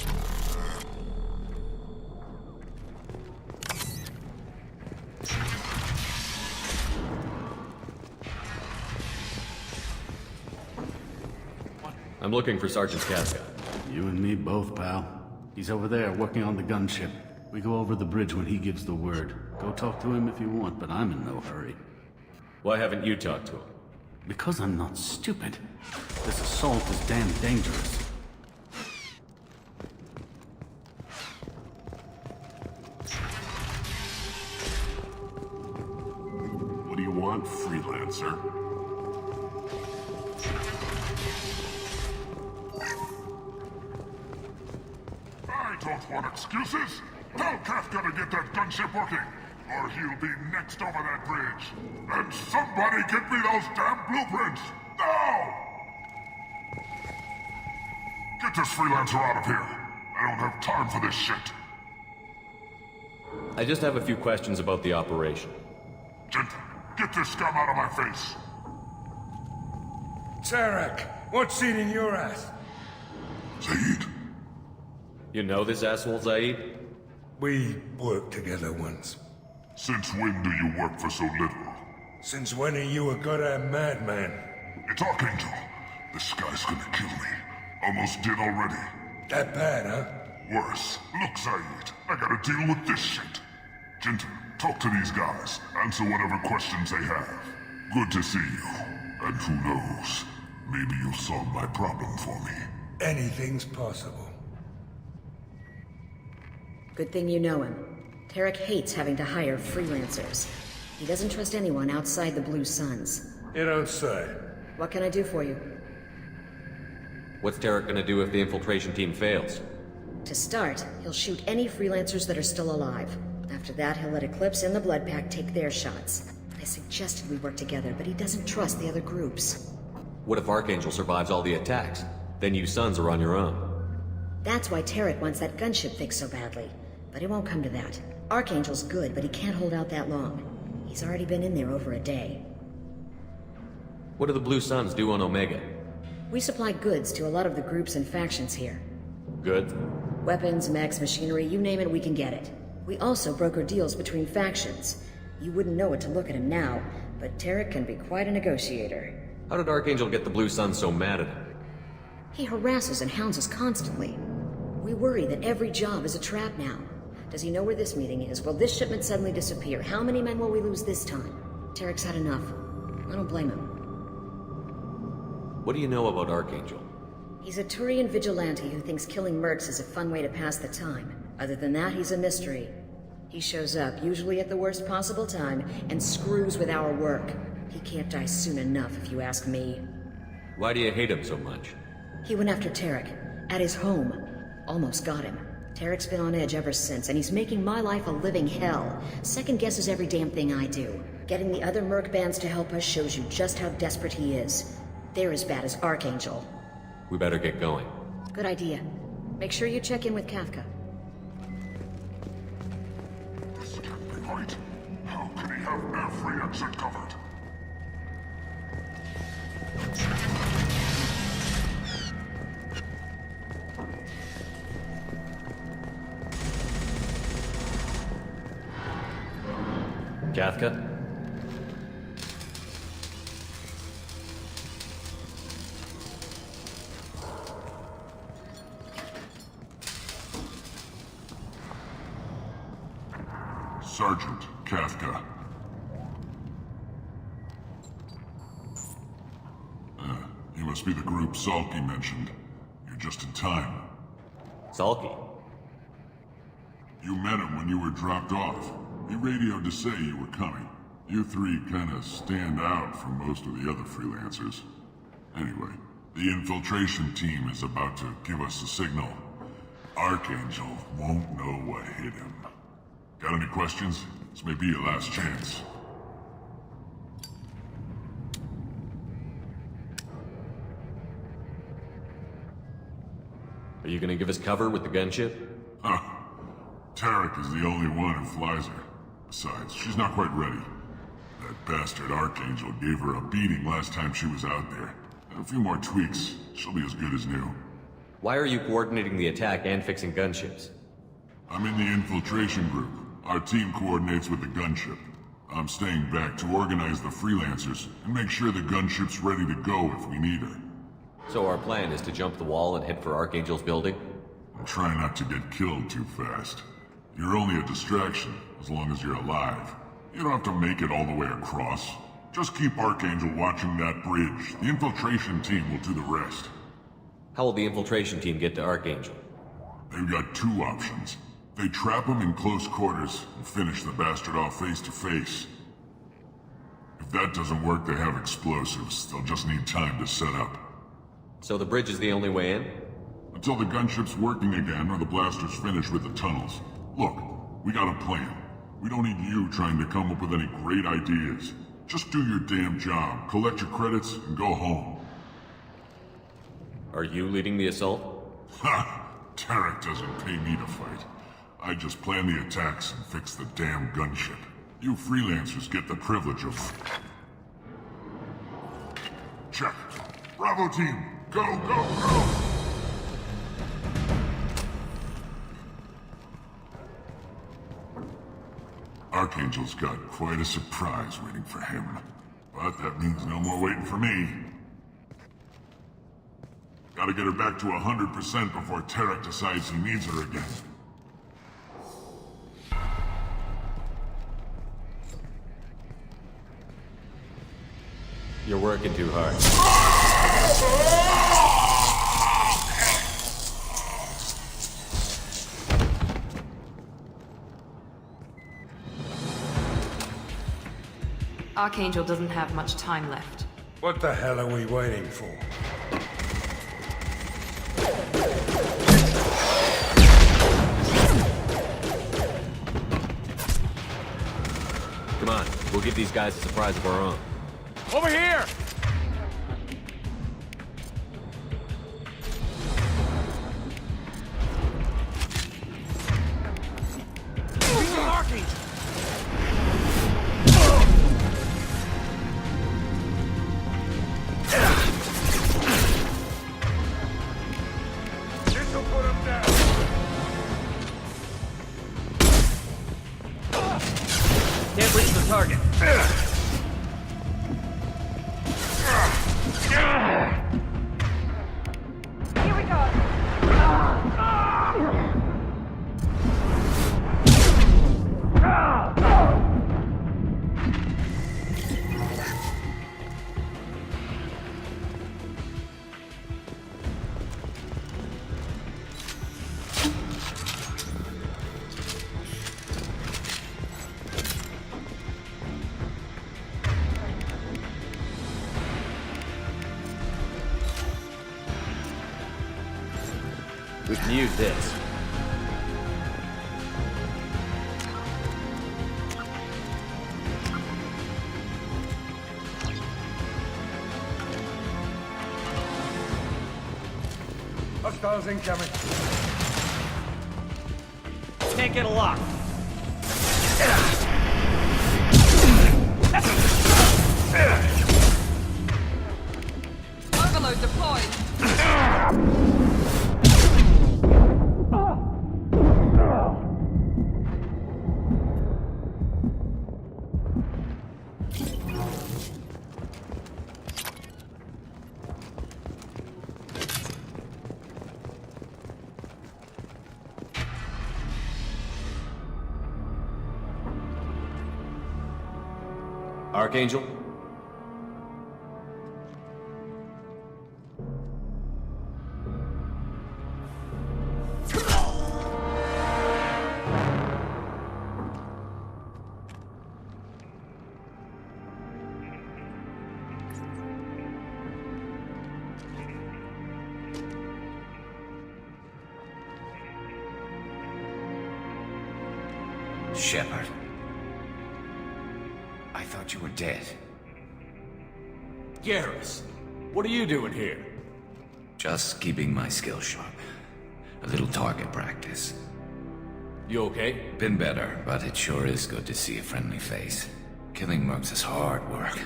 I'm looking for Sergeant Casca. You and me both, pal. He's over there working on the gunship. We go over the bridge when he gives the word. Go talk to him if you want, but I'm in no hurry. Why haven't you talked to him? Because I'm not stupid. This assault is damn dangerous. What do you want, freelancer? I don't want excuses. Tell Kafka to get that gunship working, or he'll be next over that bridge. And somebody get me those damn blueprints! Now! Get this freelancer out of here. I don't have time for this shit. I just have a few questions about the operation. Gent, get this scum out of my face. Tarek, what's eating your ass? Zaid. You know this asshole, Zaid? We worked together once. Since when do you work for so little? Since when are you a goddamn madman? It's Archangel. This guy's gonna kill me. Almost did already. That bad, huh? Worse. Look, Zaid, I gotta deal with this shit. Gent, talk to these guys. Answer whatever questions they have. Good to see you. And who knows, maybe you'll solve my problem for me. Anything's possible. Good thing you know him. Tarek hates having to hire freelancers. He doesn't trust anyone outside the Blue Suns. You don't say. What can I do for you? What's Tarek gonna do if the infiltration team fails? To start, he'll shoot any freelancers that are still alive. After that, he'll let Eclipse and the Blood Pack take their shots. I suggested we work together, but he doesn't trust the other groups. What if Archangel survives all the attacks? Then you Sons are on your own. That's why Tarek wants that gunship fixed so badly. But it won't come to that. Archangel's good, but he can't hold out that long. He's already been in there over a day. What do the Blue Suns do on Omega? We supply goods to a lot of the groups and factions here. Good? Weapons, mechs, machinery, you name it, we can get it. We also broker deals between factions. You wouldn't know it to look at him now, but Tarek can be quite a negotiator. How did Archangel get the Blue Suns so mad at him? He harasses and hounds us constantly. We worry that every job is a trap now. Does he know where this meeting is? Will this shipment suddenly disappear? How many men will we lose this time? Tarek's had enough. I don't blame him. What do you know about Archangel? He's a Turian vigilante who thinks killing mercs is a fun way to pass the time. Other than that, he's a mystery. He shows up, usually at the worst possible time, and screws with our work. He can't die soon enough, if you ask me. Why do you hate him so much? He went after Tarek, at his home. Almost got him. Tarek's been on edge ever since, and he's making my life a living hell. Second guesses every damn thing I do. Getting the other merc bands to help us shows you just how desperate he is. They're as bad as Archangel. We better get going. Good idea. Make sure you check in with Kafka. This can't be right. How can he have every exit covered? Kafka? Sergeant Kafka. You must be the group Salky mentioned. You're just in time. Salky? You met him when you were dropped off. He radioed to say you were coming. You three kinda stand out from most of the other freelancers. Anyway, the infiltration team is about to give us a signal. Archangel won't know what hit him. Got any questions? This may be your last chance. Are you gonna give us cover with the gunship? Huh. Tarek is the only one who flies her. Besides, she's not quite ready. That bastard Archangel gave her a beating last time she was out there. A few more tweaks, she'll be as good as new. Why are you coordinating the attack and fixing gunships? I'm in the infiltration group. Our team coordinates with the gunship. I'm staying back to organize the freelancers and make sure the gunship's ready to go if we need her. So our plan is to jump the wall and head for Archangel's building? And try not to get killed too fast. You're only a distraction, as long as you're alive. You don't have to make it all the way across. Just keep Archangel watching that bridge. The infiltration team will do the rest. How will the infiltration team get to Archangel? They've got two options. They trap him in close quarters and finish the bastard off face to face. If that doesn't work, they have explosives. They'll just need time to set up. So the bridge is the only way in? Until the gunship's working again or the blasters finish with the tunnels. Look, we got a plan. We don't need you trying to come up with any great ideas. Just do your damn job, collect your credits, and go home. Are you leading the assault? Ha! Tarek doesn't pay me to fight. I just plan the attacks and fix the damn gunship. You freelancers get the privilege of... Check. Bravo team, go, go, go! Archangel's got quite a surprise waiting for him. But that means no more waiting for me. Gotta get her back to 100% before Tarek decides he needs her again. You're working too hard. Archangel doesn't have much time left. What the hell are we waiting for? Come on, we'll give these guys a surprise of our own. Over here! Archangel! This'll put him down! Can't reach the target. Here we go. We can use this. Hostiles incoming. Can't get a lock. Overload deployed. Archangel? Shepard. I thought you were dead. Garrus, what are you doing here? Just keeping my skill sharp. A little target practice. You okay? Been better, but it sure is good to see a friendly face. Killing mercs is hard work,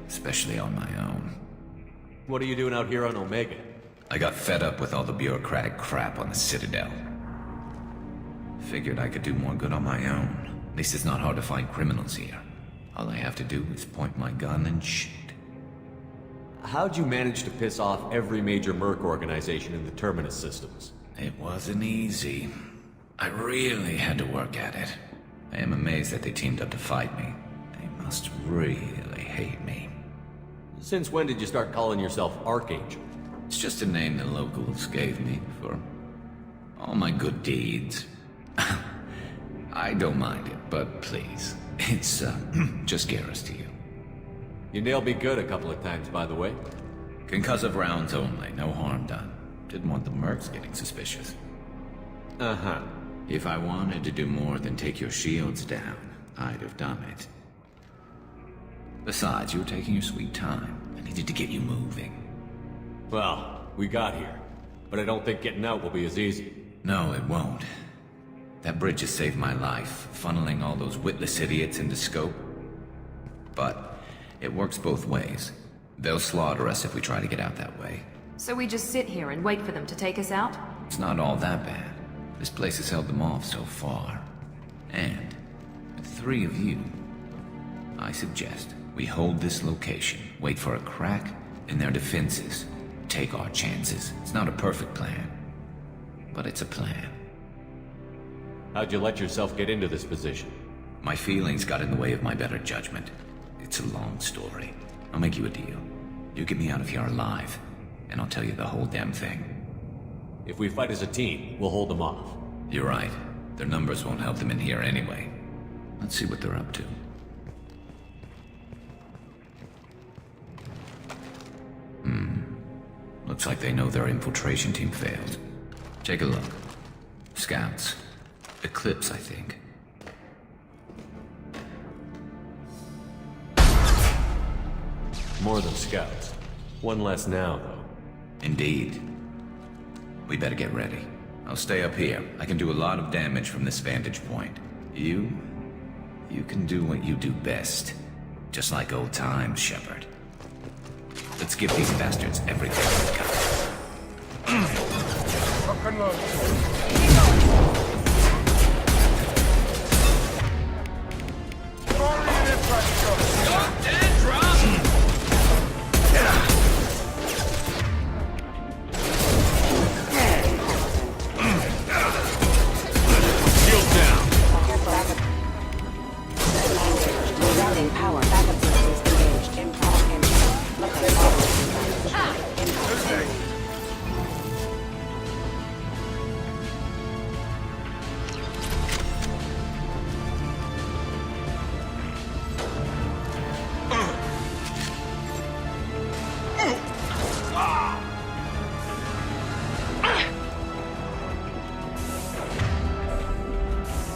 especially on my own. What are you doing out here on Omega? I got fed up with all the bureaucratic crap on the Citadel. Figured I could do more good on my own. At least it's not hard to find criminals here. All I have to do is point my gun and shoot. How'd you manage to piss off every major merc organization in the Terminus systems? It wasn't easy. I really had to work at it. I am amazed that they teamed up to fight me. They must really hate me. Since when did you start calling yourself Archangel? It's just a name the locals gave me for all my good deeds. I don't mind it, but please, it's just Garrus to you. You nailed me good a couple of times, by the way. Concussive rounds only, no harm done. Didn't want the mercs getting suspicious. Uh-huh. If I wanted to do more than take your shields down, I'd have done it. Besides, you were taking your sweet time. I needed to get you moving. Well, we got here. But I don't think getting out will be as easy. No, it won't. That bridge has saved my life, funneling all those witless idiots into scope. But it works both ways. They'll slaughter us if we try to get out that way. So we just sit here and wait for them to take us out? It's not all that bad. This place has held them off so far. And with 3 of you, I suggest we hold this location, wait for a crack in their defenses, take our chances. It's not a perfect plan, but it's a plan. How'd you let yourself get into this position? My feelings got in the way of my better judgment. It's a long story. I'll make you a deal. You get me out of here alive, and I'll tell you the whole damn thing. If we fight as a team, we'll hold them off. You're right. Their numbers won't help them in here anyway. Let's see what they're up to. Looks like they know their infiltration team failed. Take a look. Scouts. Eclipse, I think. More than scouts. One less now, though. Indeed. We better get ready. I'll stay up here. I can do a lot of damage from this vantage point. You can do what you do best. Just like old times, Shepard. Let's give these bastards everything they've got. Lock and load. Stop and drop! Shield down! Routing power. Backup systems engaged. Impact engine.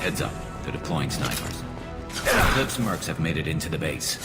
Heads up, they're deploying snipers. Those mercs have made it into the base.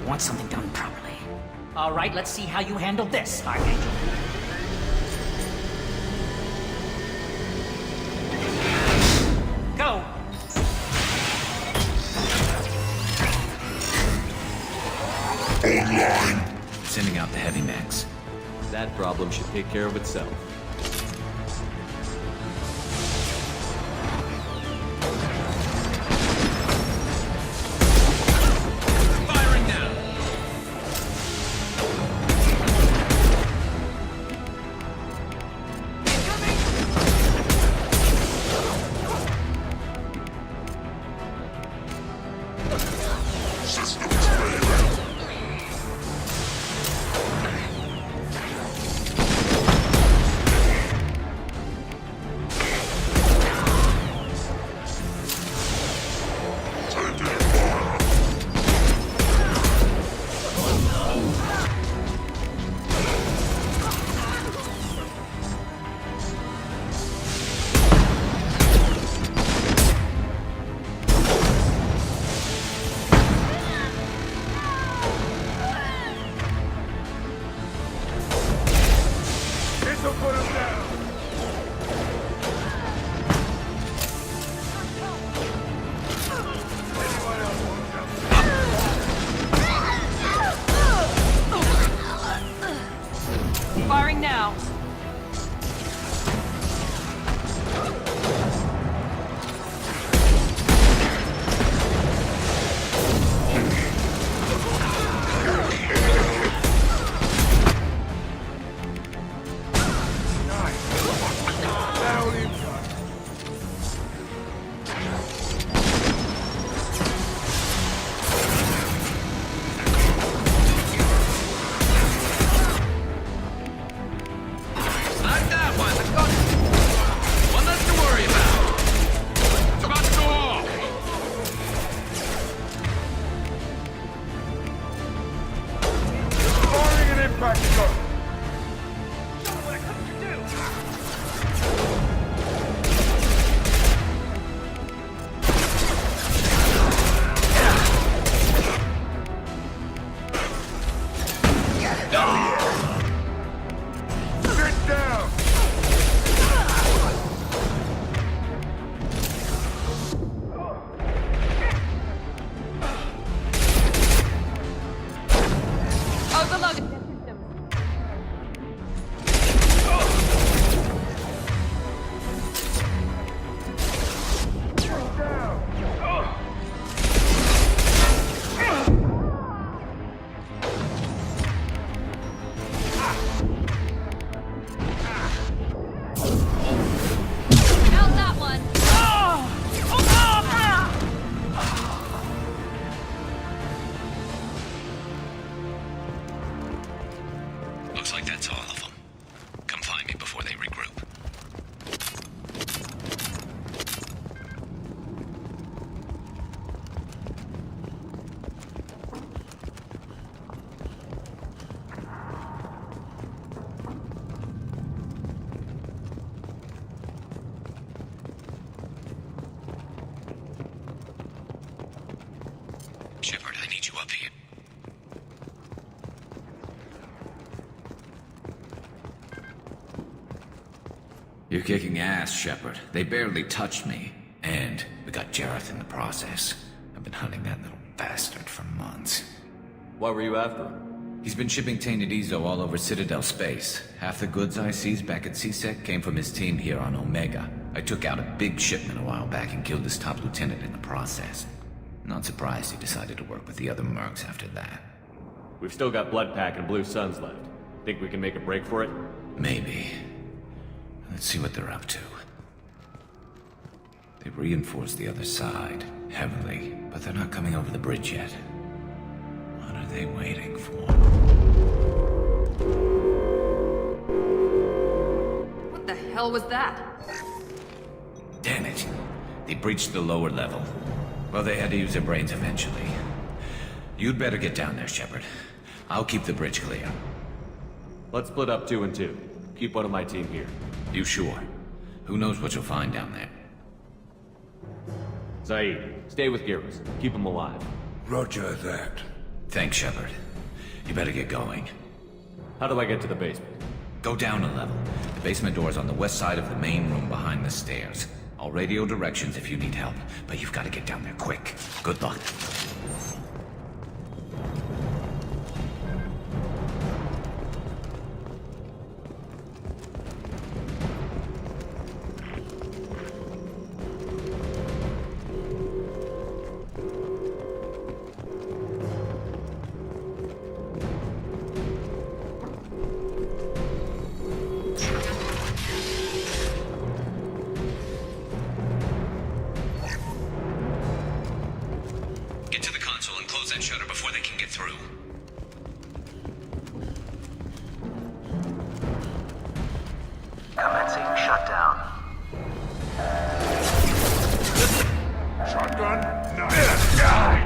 Want something done properly. All right, let's see how you handle this, Archangel. Go! Online. Sending out the heavy mechs. That problem should take care of itself. Firing now. before they regroup. Shepard, I need you up here. You're kicking ass, Shepard. They barely touched me. And we got Jareth in the process. I've been hunting that little bastard for months. Why were you after him? He's been shipping tainted Ezo all over Citadel space. Half the goods I seized back at CSEC came from his team here on Omega. I took out a big shipment a while back and killed his top lieutenant in the process. Not surprised he decided to work with the other mercs after that. We've still got Bloodpack and Blue Suns left. Think we can make a break for it? Maybe. Let's see what they're up to. They've reinforced the other side, heavily, but they're not coming over the bridge yet. What are they waiting for? What the hell was that? Damn it. They breached the lower level. Well, they had to use their brains eventually. You'd better get down there, Shepard. I'll keep the bridge clear. Let's split up 2 and 2. Keep one of my team here. You sure? Who knows what you'll find down there? Zaid, stay with Gyros. Keep him alive. Roger that. Thanks, Shepard. You better get going. How do I get to the basement? Go down a level. The basement door is on the west side of the main room behind the stairs. I'll radio directions if you need help, but you've got to get down there quick. Good luck. Get to the console and close that shutter before they can get through. Commencing shutdown. Shotgun? No. Here we go.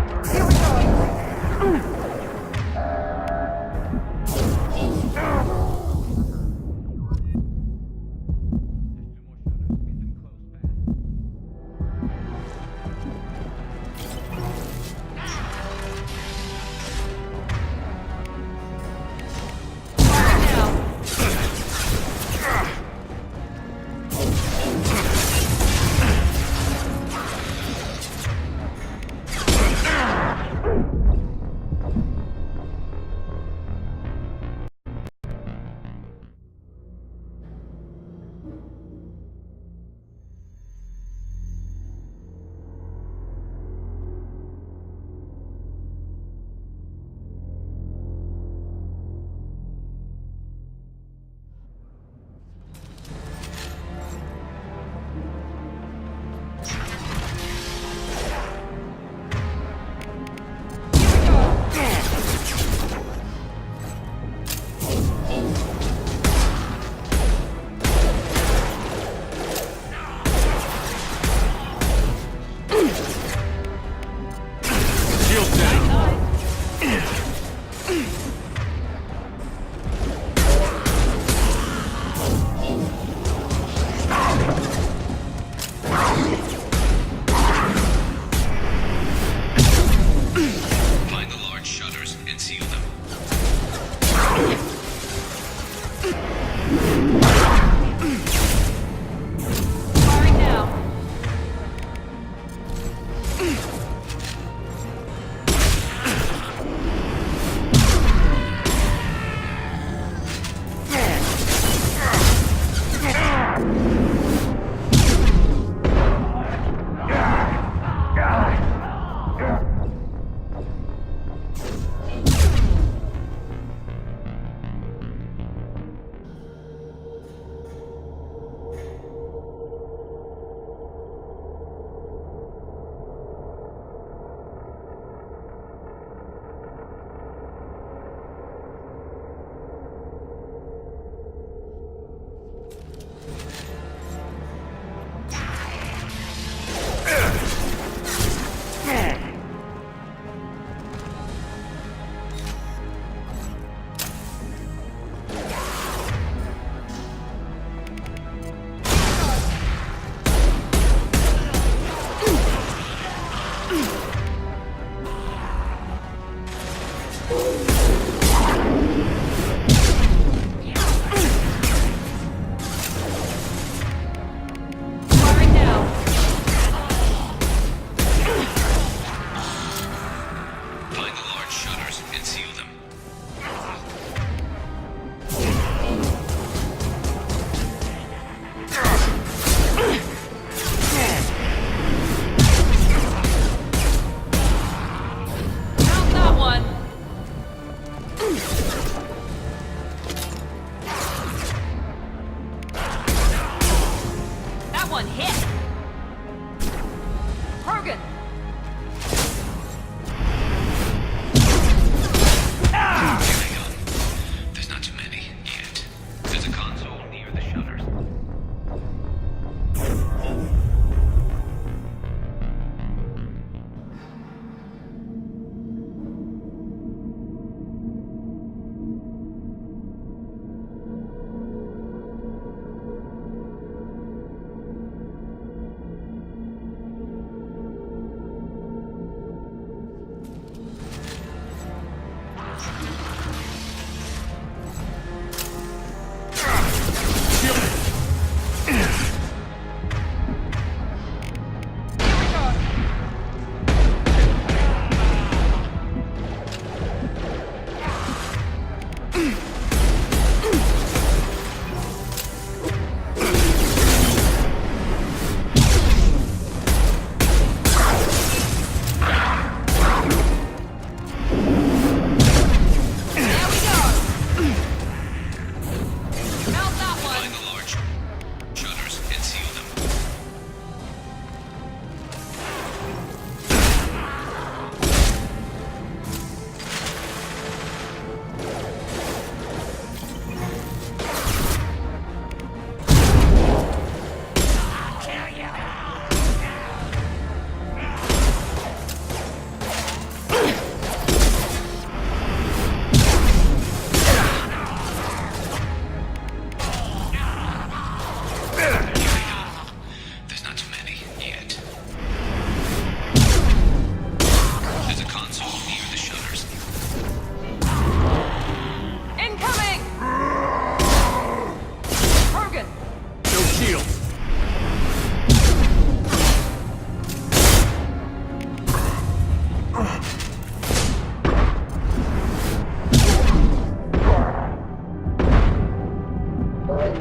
Get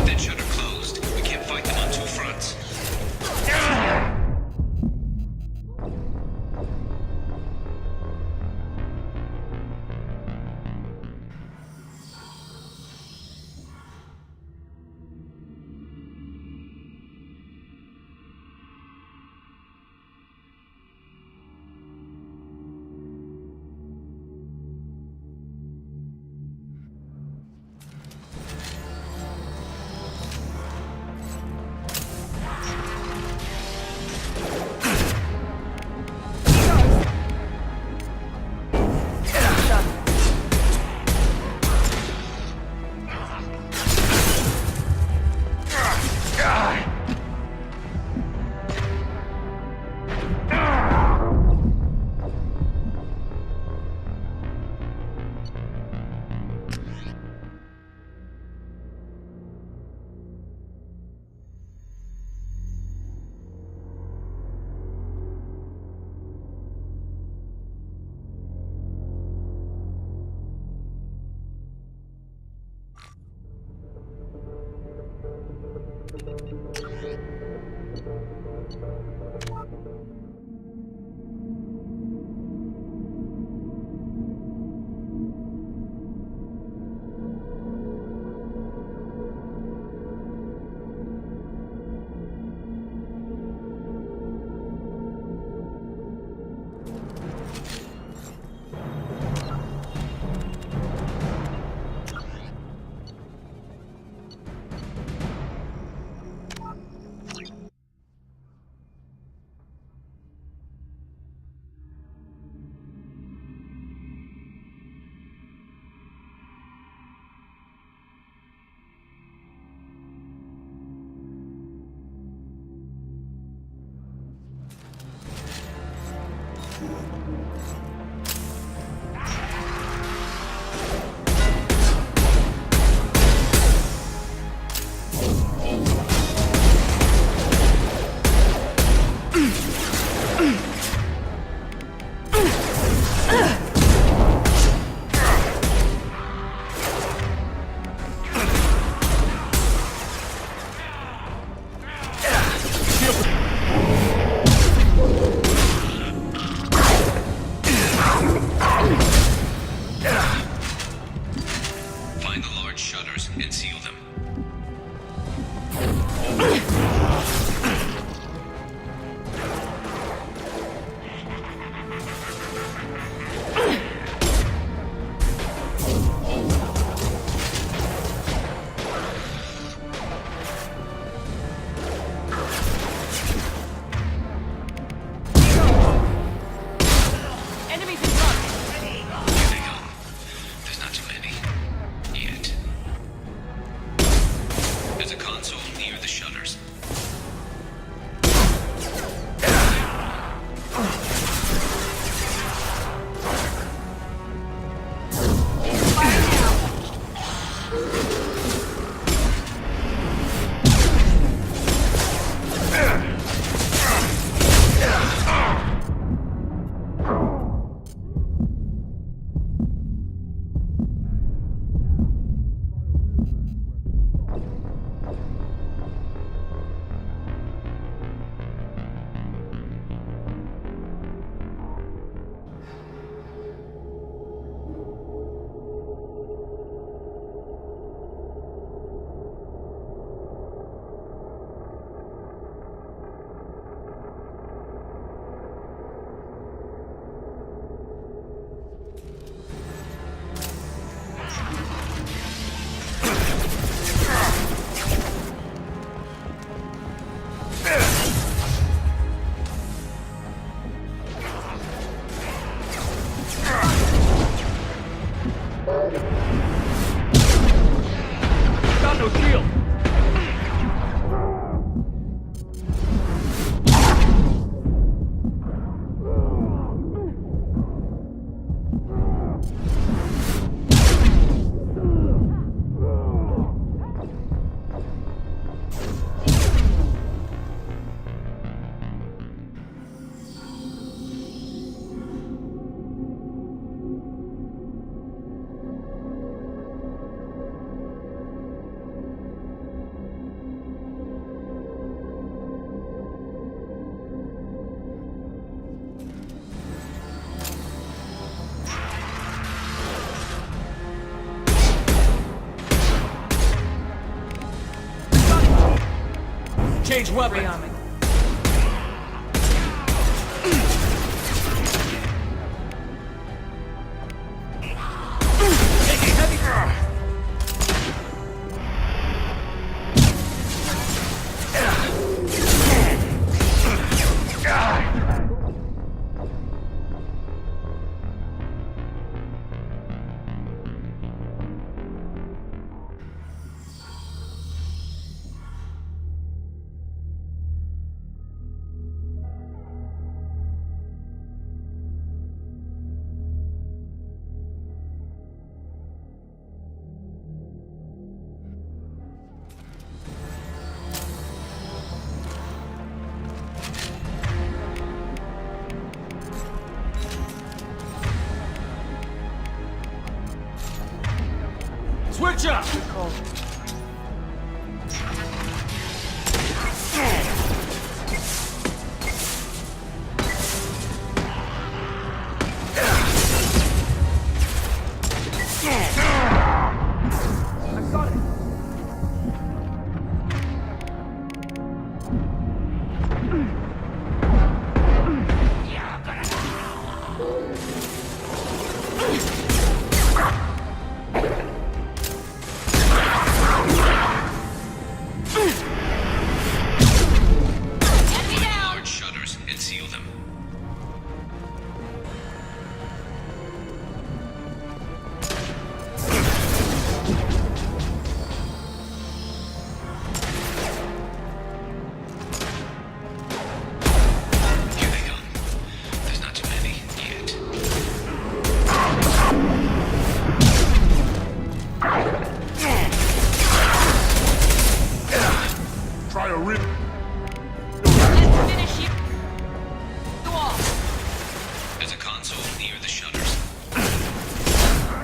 that shutter closed. We can't fight them on two fronts. Change weapon. Rearming. Taking heavy. Switch up! Good call. I've got it. Large shutters and seal them. Here they come. There's not too many yet. Try a rip. Let's finish you. Go on. There's a console near the shutters.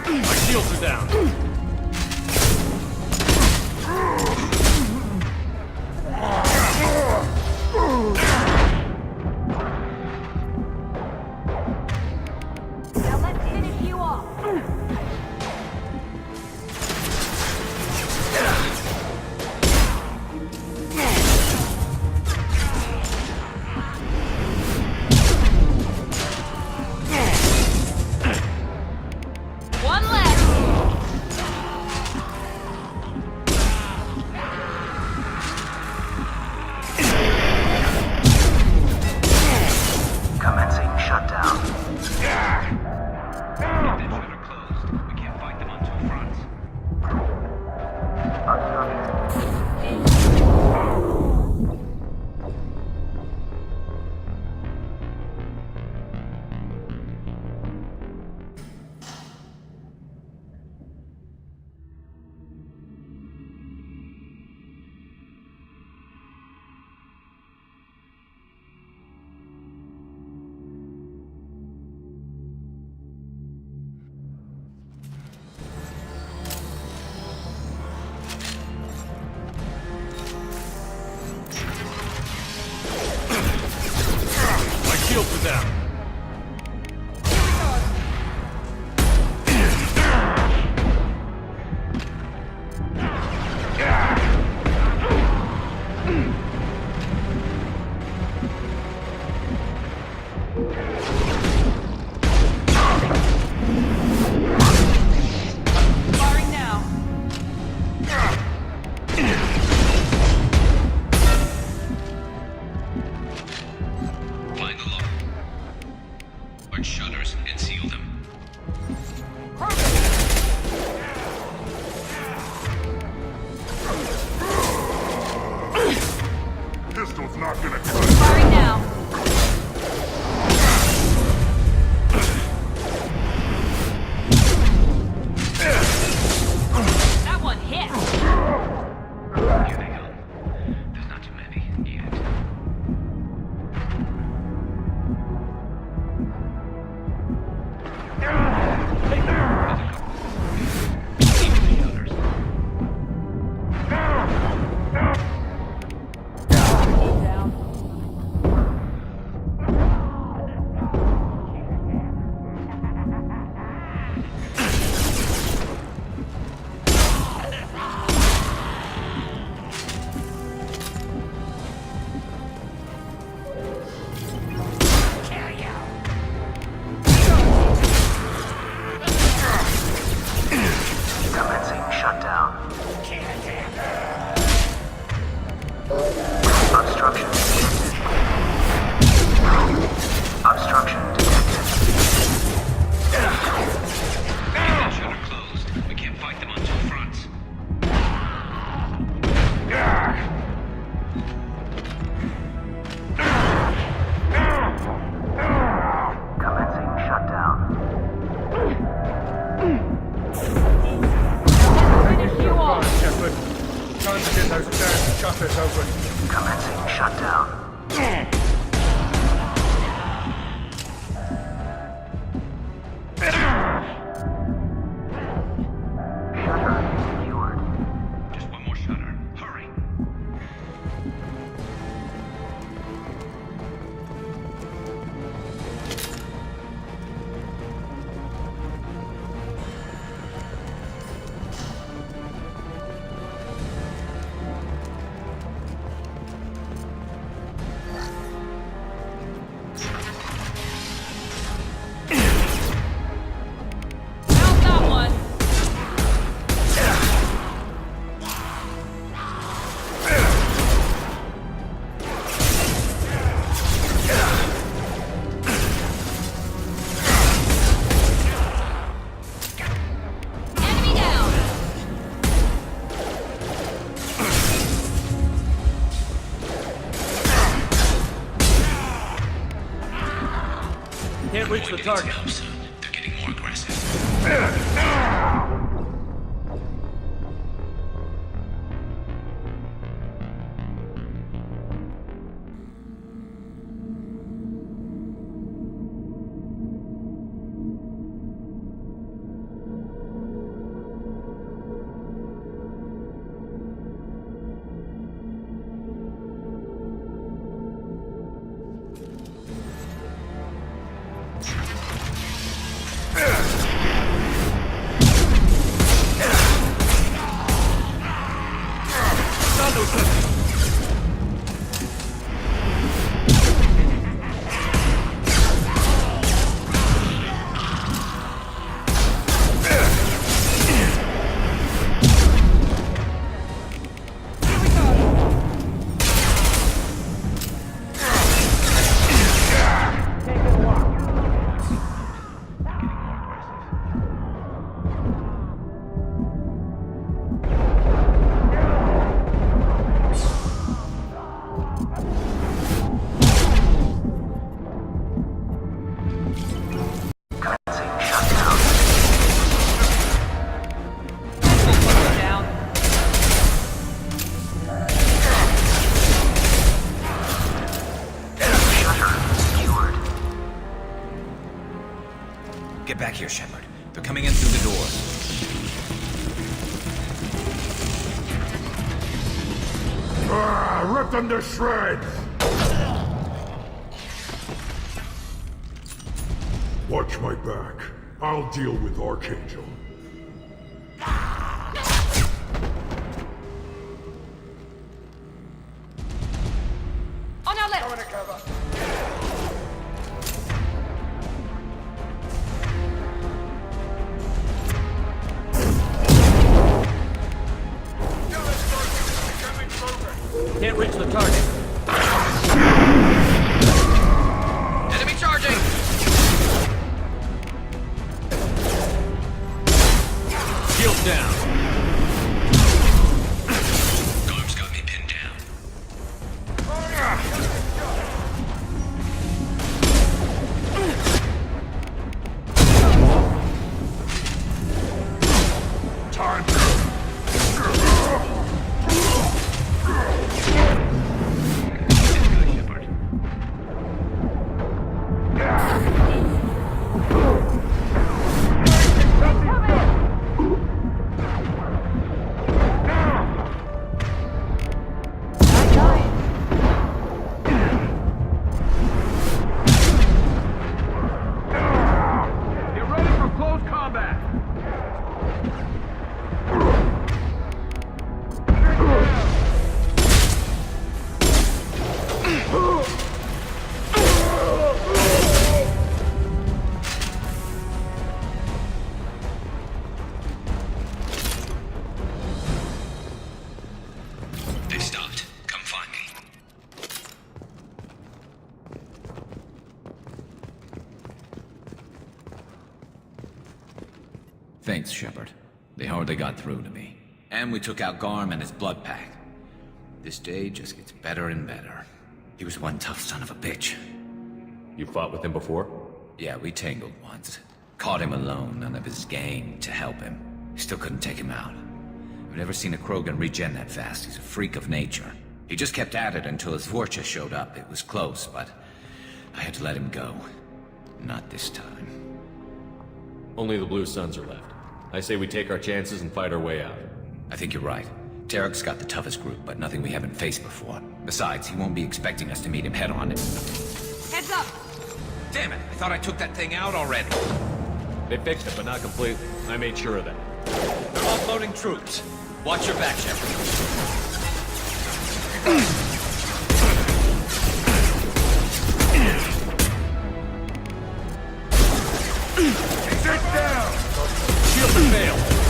My shields are down. Now let's finish you off. One left. Commencing shutdown. That shutter closed. We can't fight them on two fronts. My shields are down. Firing now. Line the lock. Large shutters and seal them. Pistol's not gonna cut. Firing now. That one hit. Here they come. There's not too many yet. access open. Commencing shutdown. Just one more shutter. Hurry. Found that one. Enemy down. Can't reach the target. They're getting more aggressive. Down. Get back here, Shepard. They're coming in through the doors. Rip them to shreds! Watch my back. I'll deal with Archangel. On our left. Going to cover. Can't reach the target. Enemy charging! Shield down. Scums got me pinned down. Time. Get ready for close combat. They've stopped. Come find me. Thanks, Shepard. They hardly got through to me. And we took out Garm and his blood pack. This day just gets better and better. He was one tough son of a bitch. You fought with him before? Yeah, we tangled once. Caught him alone, none of his gang to help him. Still couldn't take him out. I've never seen a Krogan regen that fast. He's a freak of nature. He just kept at it until his Vorcha showed up. It was close, but I had to let him go. Not this time. Only the Blue Suns are left. I say we take our chances and fight our way out. I think you're right. Tarek's got the toughest group, but nothing we haven't faced before. Besides, he won't be expecting us to meet him head-on. Heads up! Damn it! I thought I took that thing out already. They fixed it, but not completely. I made sure of that. They're offloading troops. Watch your back, Shepard. Sit down! Shield and fail!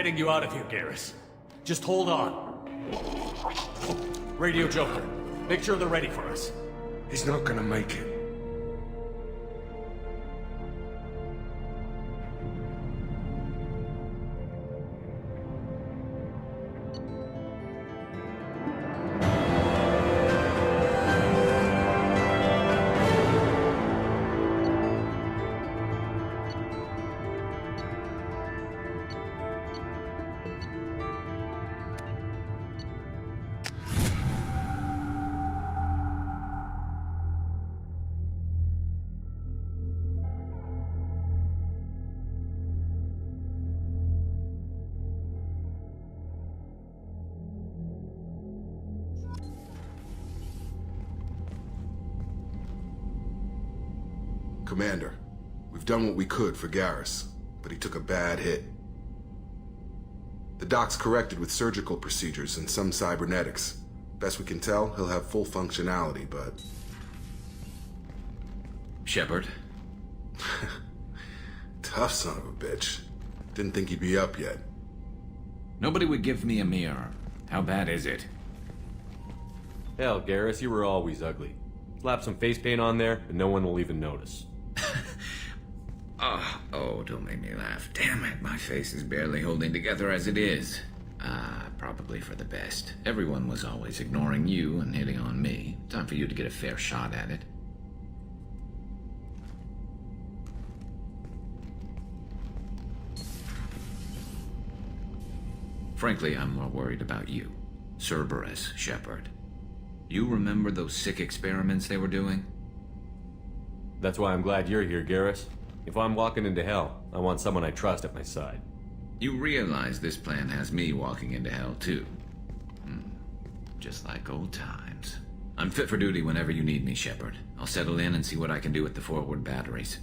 getting you out of here, Garrus. Just hold on. Radio Joker, make sure they're ready for us. He's not gonna make it. Commander, we've done what we could for Garrus, but he took a bad hit. The doc's corrected with surgical procedures and some cybernetics. Best we can tell, he'll have full functionality, but... Shepard? Tough son of a bitch. Didn't think he'd be up yet. Nobody would give me a mirror. How bad is it? Hell, Garrus, you were always ugly. Slap some face paint on there, and no one will even notice. Oh, don't make me laugh. Damn it, my face is barely holding together as it is. Probably for the best. Everyone was always ignoring you and hitting on me. Time for you to get a fair shot at it. Frankly, I'm more worried about you. Cerberus, Shepard. You remember those sick experiments they were doing? That's why I'm glad you're here, Garrus. If I'm walking into hell, I want someone I trust at my side. You realize this plan has me walking into hell, too. Just like old times. I'm fit for duty whenever you need me, Shepard. I'll settle in and see what I can do with the forward batteries.